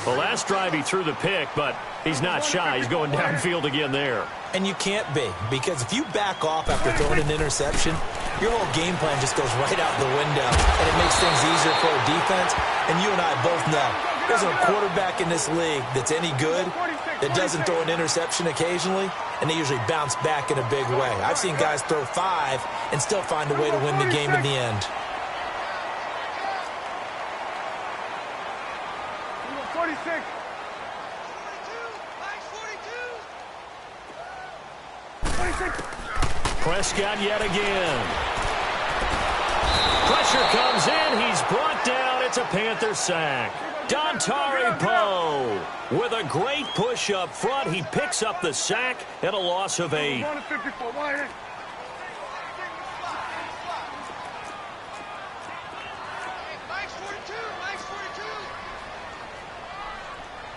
[SPEAKER 4] The last drive he threw the pick, but he's not shy. He's going downfield again there.
[SPEAKER 2] And you can't be, because if you back off after throwing an interception, your whole game plan just goes right out the window, and it makes things easier for a defense. And you and I both know there's a quarterback in this league that's any good that doesn't throw an interception occasionally, and they usually bounce back in a big way. I've seen guys throw 5 and still find a way to win the game in the end.
[SPEAKER 3] 46.
[SPEAKER 4] Prescott yet again. Pressure comes in. He's brought down. It's a Panther sack. Dontari Poe with a great push up front. He picks up the sack and a loss of 8.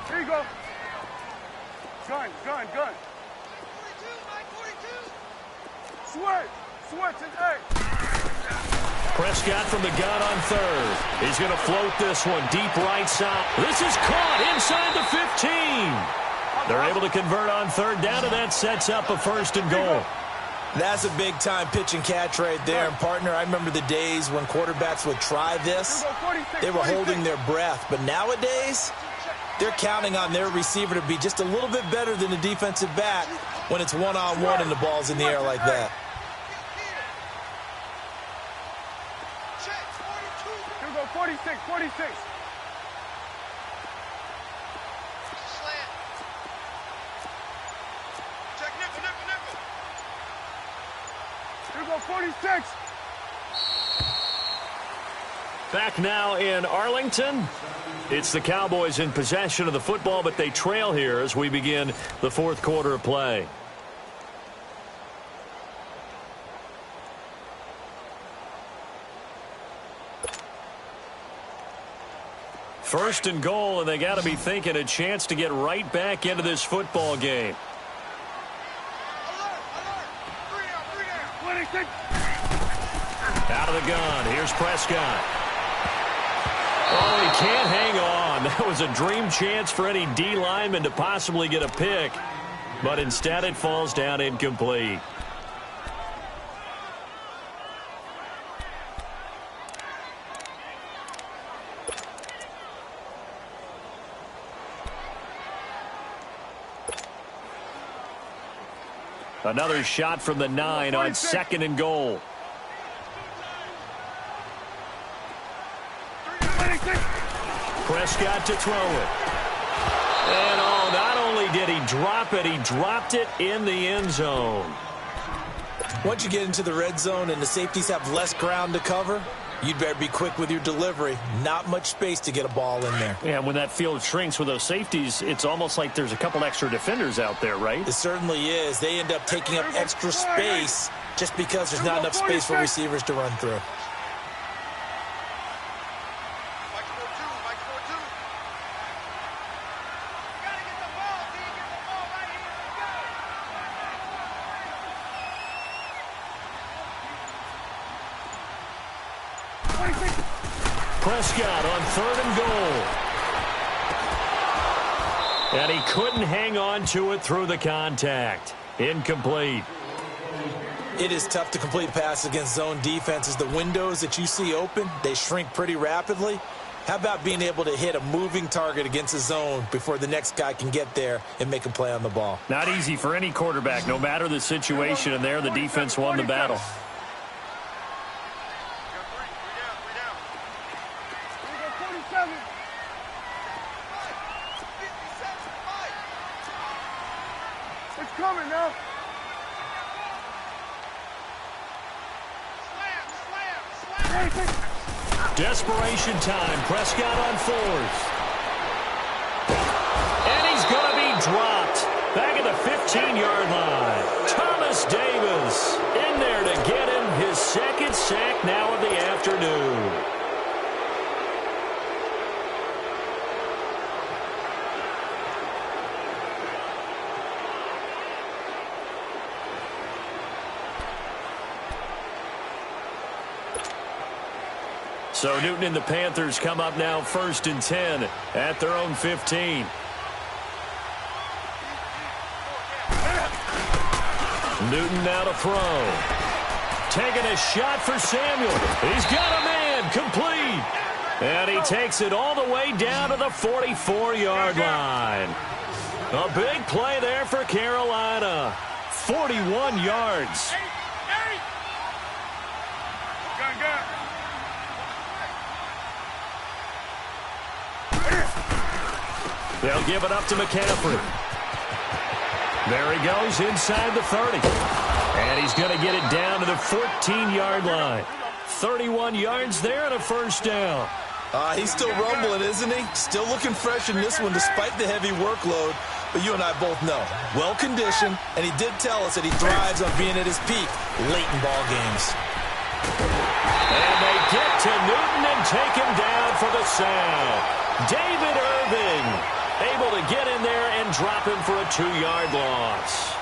[SPEAKER 3] Here you go. Gun. Switch and 8.
[SPEAKER 4] Prescott from the gun on third. He's going to float this one deep right side. This is caught inside the 15. They're able to convert on third down, and that sets up a 1st and goal.
[SPEAKER 2] That's a big-time pitch and catch right there. And, partner, I remember the days when quarterbacks would try this. They were holding their breath. But nowadays, they're counting on their receiver to be just a little bit better than the defensive back when it's one-on-one and the ball's in the air like that.
[SPEAKER 3] Here we go, 46.
[SPEAKER 5] Slant. Check nickel.
[SPEAKER 3] Here we go, 46.
[SPEAKER 4] Back now in Arlington. It's the Cowboys in possession of the football, but they trail here as we begin the 4th quarter of play. First and goal, and they got to be thinking a chance to get right back into this football game.
[SPEAKER 3] Alert.
[SPEAKER 4] Out of the gun. Here's Prescott. Oh, he can't hang on. That was a dream chance for any D lineman to possibly get a pick, but instead it falls down incomplete. Another shot from the 9 on 2nd and goal. Prescott to throw it. And not only did he drop it, he dropped it in the end zone.
[SPEAKER 2] Once you get into the red zone and the safeties have less ground to cover, you'd better be quick with your delivery. Not much space to get a ball in there.
[SPEAKER 4] Yeah, when that field shrinks with those safeties, it's almost like there's a couple extra defenders out there, right?
[SPEAKER 2] It certainly is. They end up taking up extra space just because there's not enough space for receivers to run through.
[SPEAKER 4] Prescott on 3rd and goal. And he couldn't hang on to it through the contact. Incomplete.
[SPEAKER 2] It is tough to complete passes against zone defenses. The windows that you see open, they shrink pretty rapidly. How about being able to hit a moving target against a zone before the next guy can get there and make a play on the ball?
[SPEAKER 4] Not easy for any quarterback, no matter the situation, and there the defense won the battle.
[SPEAKER 3] It's coming now.
[SPEAKER 4] Desperation time. Prescott on 4th. And he's going to be dropped. Back at the 15-yard line. Thomas Davis in there to get him his 2nd sack now of the afternoon. So Newton and the Panthers come up now 1st and 10 at their own 15. Newton now to throw. Taking a shot for Samuel. He's got a man, complete. And he takes it all the way down to the 44-yard line. A big play there for Carolina. 41 yards. They'll give it up to McCaffrey. There he goes inside the 30. And he's going to get it down to the 14-yard line. 31 yards there and a first down.
[SPEAKER 2] He's still rumbling, isn't he? Still looking fresh in this one despite the heavy workload. But you and I both know, well-conditioned, and he did tell us that he thrives on being at his peak late in ball games.
[SPEAKER 4] And they get to Newton and take him down for the sack. David Irving able to get in there and drop him for a 2-yard loss.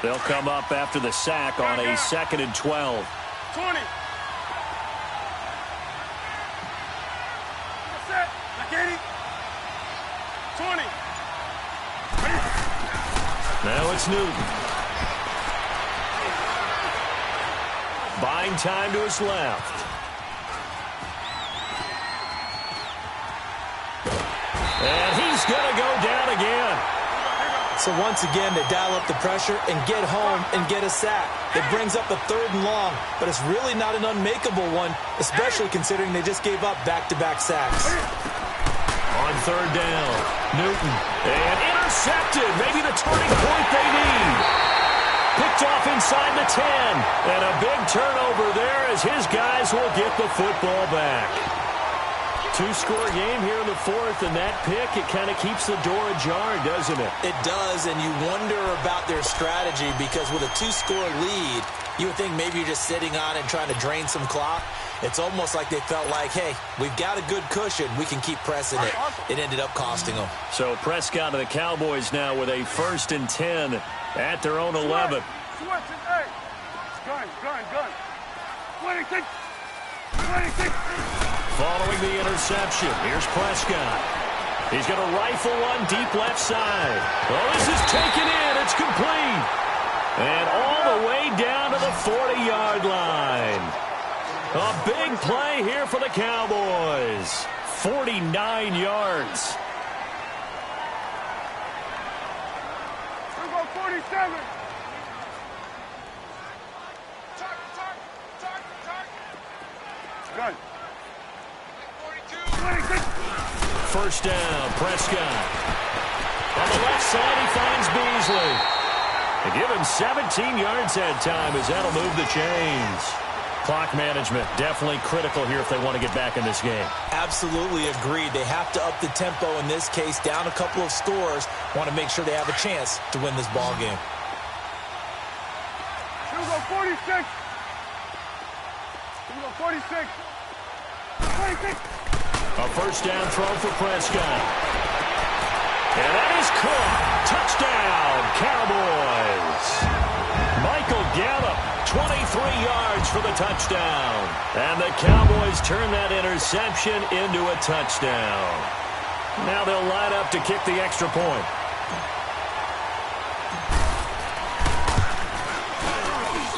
[SPEAKER 4] They'll come up after the sack on a 2nd and 12.
[SPEAKER 3] 20. Set. Like 80. 20.
[SPEAKER 4] Now it's Newton. Buying time to his left. And he's going to go down again.
[SPEAKER 2] So once again, they dial up the pressure and get home and get a sack. It brings up a 3rd and long, but it's really not an unmakeable one, especially considering they just gave up back-to-back sacks.
[SPEAKER 4] On 3rd down, Newton. And intercepted. Maybe the turning point they need. Picked off inside the 10. And a big turnover there as his guys will get the football back. 2-score game here in the 4th, and that pick, it kind of keeps the door ajar, doesn't it?
[SPEAKER 2] It does, and you wonder about their strategy because with a 2-score lead, you would think maybe you're just sitting on it and trying to drain some clock. It's almost like they felt like, hey, we've got a good cushion. We can keep pressing it. It ended up costing them.
[SPEAKER 4] So Prescott and the Cowboys now with a 1st and 10 at their own 11.
[SPEAKER 3] Gun. 26. 26.
[SPEAKER 4] Following the interception, here's Prescott. He's going to rifle one deep left side. Oh, this is taken in. It's complete. And all the way down to the 40-yard line. A big play here for the Cowboys. 49 yards.
[SPEAKER 3] We'll go 47. Gun. 22.
[SPEAKER 4] First down, Prescott. On the left side, he finds Beasley. They give him 17 yards that time as that'll move the chains. Clock management definitely critical here if they want to get back in this game.
[SPEAKER 2] Absolutely agreed. They have to up the tempo in this case, down a couple of scores. Want to make sure they have a chance to win this ball game.
[SPEAKER 3] We'll go 46. We'll go 46. 26.
[SPEAKER 4] A first down throw for Prescott. And that is caught. Touchdown, Cowboys. Michael Gallup, 23 yards for the touchdown. And the Cowboys turn that interception into a touchdown. Now they'll line up to kick the extra point.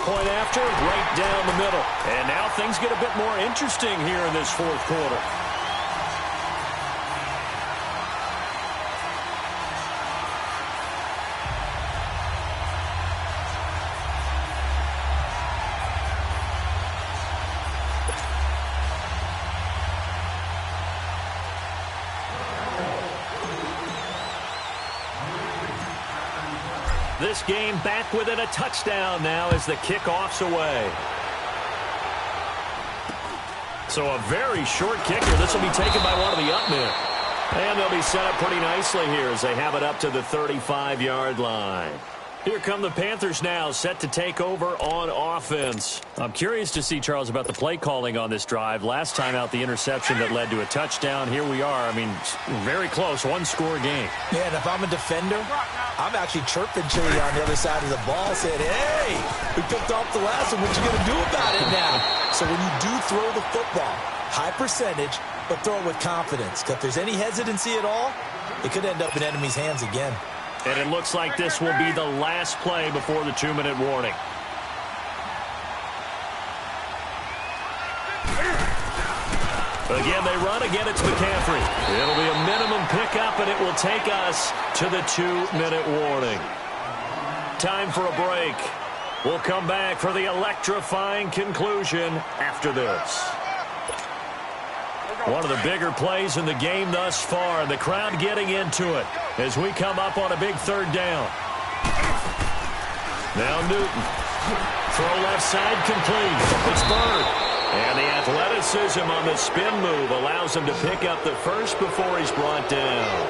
[SPEAKER 4] Point after, right down the middle. And now things get a bit more interesting here in this 4th quarter. This game back within a touchdown now as the kickoff's away. So a very short kicker. This will be taken by one of the up men. And they'll be set up pretty nicely here as they have it up to the 35-yard line. Here come the Panthers now, set to take over on offense. I'm curious to see, Charles, about the play calling on this drive. Last time out, the interception that led to a touchdown. Here we are. I mean, very close, one-score game.
[SPEAKER 2] Yeah, and if I'm a defender, I'm actually chirping Chili on the other side of the ball, saying, hey, we picked off the last one. What you going to do about it now? So when you do throw the football, high percentage, but throw it with confidence. Because if there's any hesitancy at all, it could end up in enemy's hands again.
[SPEAKER 4] And it looks like this will be the last play before the 2-minute warning. Again, they run. Again, it's McCaffrey. It'll be a minimum pickup, and it will take us to the 2-minute warning. Time for a break. We'll come back for the electrifying conclusion after this. One of the bigger plays in the game thus far. The crowd getting into it as we come up on a big third down. Now Newton. Throw left side complete. It's Bird. And the athleticism on the spin move allows him to pick up the first before he's brought down.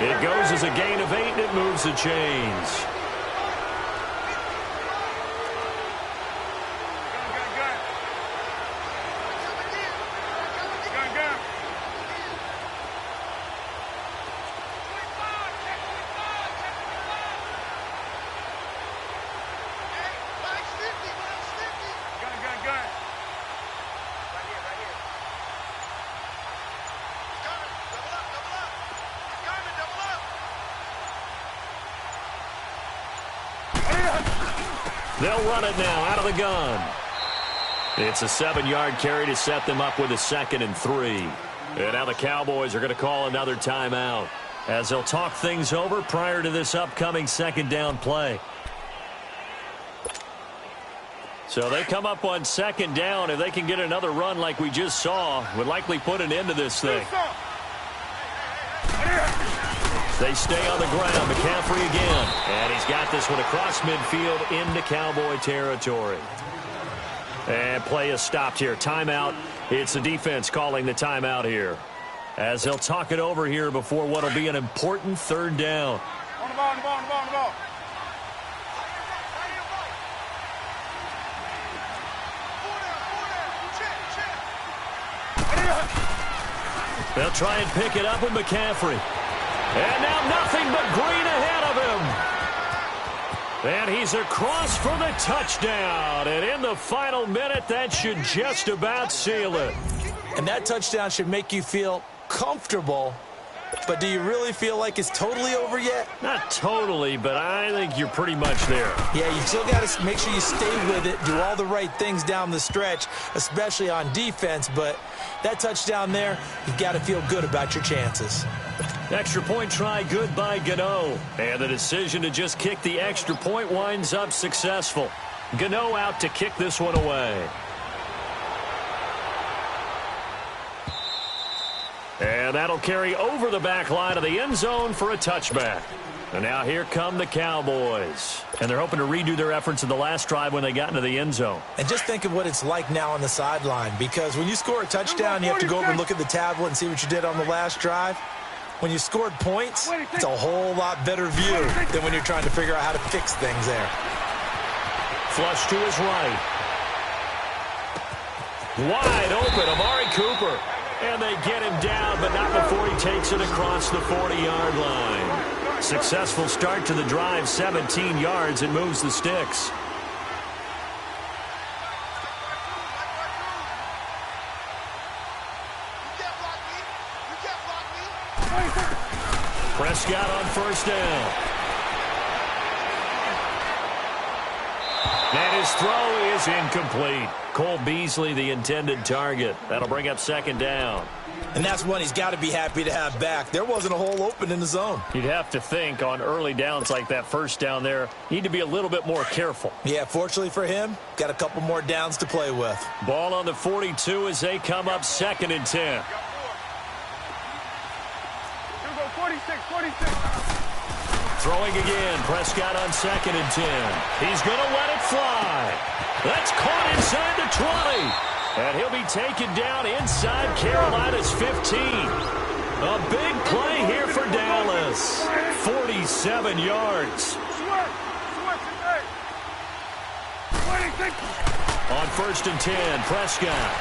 [SPEAKER 4] It goes as a gain of 8, and it moves the chains. They'll run it now out of the gun. It's a 7-yard carry to set them up with a 2nd and 3. And now the Cowboys are going to call another timeout as they'll talk things over prior to this upcoming 2nd down play. So they come up on 2nd down. If they can get another run like we just saw, would likely put an end to this thing. They stay on the ground. McCaffrey again. And he's got this one across midfield into Cowboy territory. And play is stopped here. Timeout. It's the defense calling the timeout here, as they'll talk it over here before what will be an important 3rd down.
[SPEAKER 3] On the ball, on the ball, on the ball, on the ball.
[SPEAKER 4] They'll try and pick it up with McCaffrey. And now nothing but green ahead of him. And he's across for the touchdown. And in the final minute, that should just about seal it.
[SPEAKER 2] And that touchdown should make you feel comfortable. But do you really feel like it's totally over yet?
[SPEAKER 4] Not totally, but I think you're pretty much there.
[SPEAKER 2] Yeah, you still got to make sure you stay with it, do all the right things down the stretch, especially on defense. But that touchdown there, you've got to feel good about your chances.
[SPEAKER 4] Extra point try good by Gano. And the decision to just kick the extra point winds up successful. Gano out to kick this one away. And that'll carry over the back line of the end zone for a touchback. And now here come the Cowboys. And they're hoping to redo their efforts in the last drive when they got into the end zone.
[SPEAKER 2] And just think of what it's like now on the sideline, because when you score a touchdown, you have to go over and look at the tablet and see what you did on the last drive. When you scored points, it's a whole lot better view than when you're trying to figure out how to fix things there.
[SPEAKER 4] Flush to his right. Wide open, Amari Cooper. And they get him down, but not before he takes it across the 40-yard line. Successful start to the drive, 17 yards, and moves the sticks. Prescott on 1st down. And his throw is incomplete. Cole Beasley, the intended target. That'll bring up 2nd down.
[SPEAKER 2] And that's one he's got to be happy to have back. There wasn't a hole open in the zone.
[SPEAKER 4] You'd have to think on early downs like that 1st down there, need to be a little bit more careful.
[SPEAKER 2] Yeah, fortunately for him, got a couple more downs to play with.
[SPEAKER 4] Ball on the 42 as they come up 2nd and 10.
[SPEAKER 3] 46.
[SPEAKER 4] Throwing again. Prescott on 2nd and 10. He's going to let it fly. That's caught inside the 20. And he'll be taken down inside Carolina's 15. A big play here for Dallas. 47 yards.
[SPEAKER 3] Switch. Switch it, hey. 26.
[SPEAKER 1] On 1st and 10, Prescott.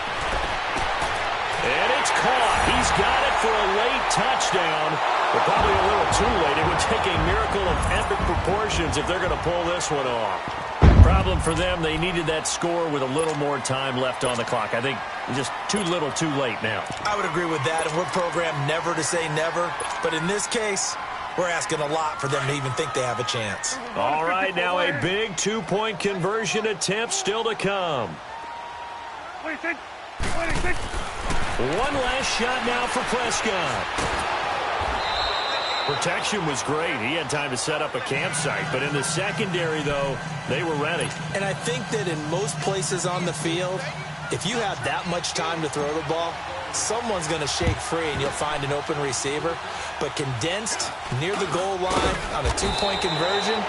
[SPEAKER 1] And it's caught. He's got it for a late touchdown, but probably a little too late. It would take a miracle of epic proportions if they're going to pull this one off. Problem for them, they needed that score with a little more time left on the clock. I think just too little too late now.
[SPEAKER 2] I would agree with that, and we're programmed never to say never. But in this case, we're asking a lot for them to even think they have a chance.
[SPEAKER 1] All right, now a big two-point conversion attempt still to come.
[SPEAKER 3] 26. 26.
[SPEAKER 1] One last shot now for Prescott. Protection was great. He had time to set up a campsite. But in the secondary, though, they were ready.
[SPEAKER 2] And I think that in most places on the field, if you have that much time to throw the ball, someone's going to shake free and you'll find an open receiver. But condensed near the goal line on a two-point conversion,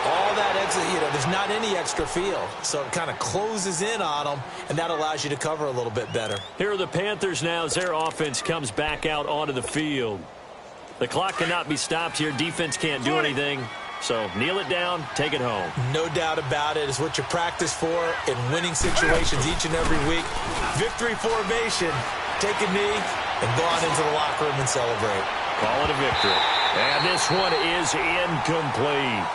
[SPEAKER 2] all that extra, there's not any extra field. So it kind of closes in on them, and that allows you to cover a little bit better.
[SPEAKER 1] Here are the Panthers now as their offense comes back out onto the field. The clock cannot be stopped here. Defense can't do anything. So kneel it down, take it home.
[SPEAKER 2] No doubt about it. It's what you practice for in winning situations each and every week. Victory formation. Take a knee and go on into the locker room and celebrate.
[SPEAKER 1] Call it a victory. And this one is incomplete.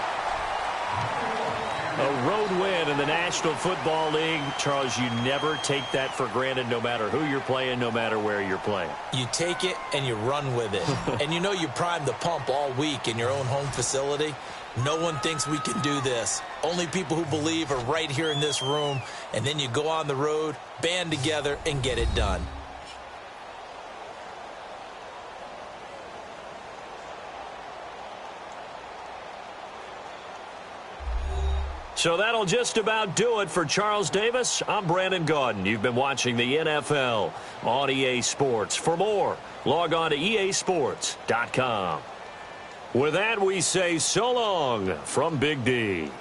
[SPEAKER 1] A road win in the National Football League. Charles, you never take that for granted no matter who you're playing, no matter where you're playing.
[SPEAKER 2] You take it and you run with it. And you know you primed the pump all week in your own home facility. No one thinks we can do this. Only people who believe are right here in this room. And then you go on the road, band together, and get it done.
[SPEAKER 1] So that'll just about do it for Charles Davis. I'm Brandon Gaudin. You've been watching the NFL on EA Sports. For more, log on to easports.com. With that, we say so long from Big D.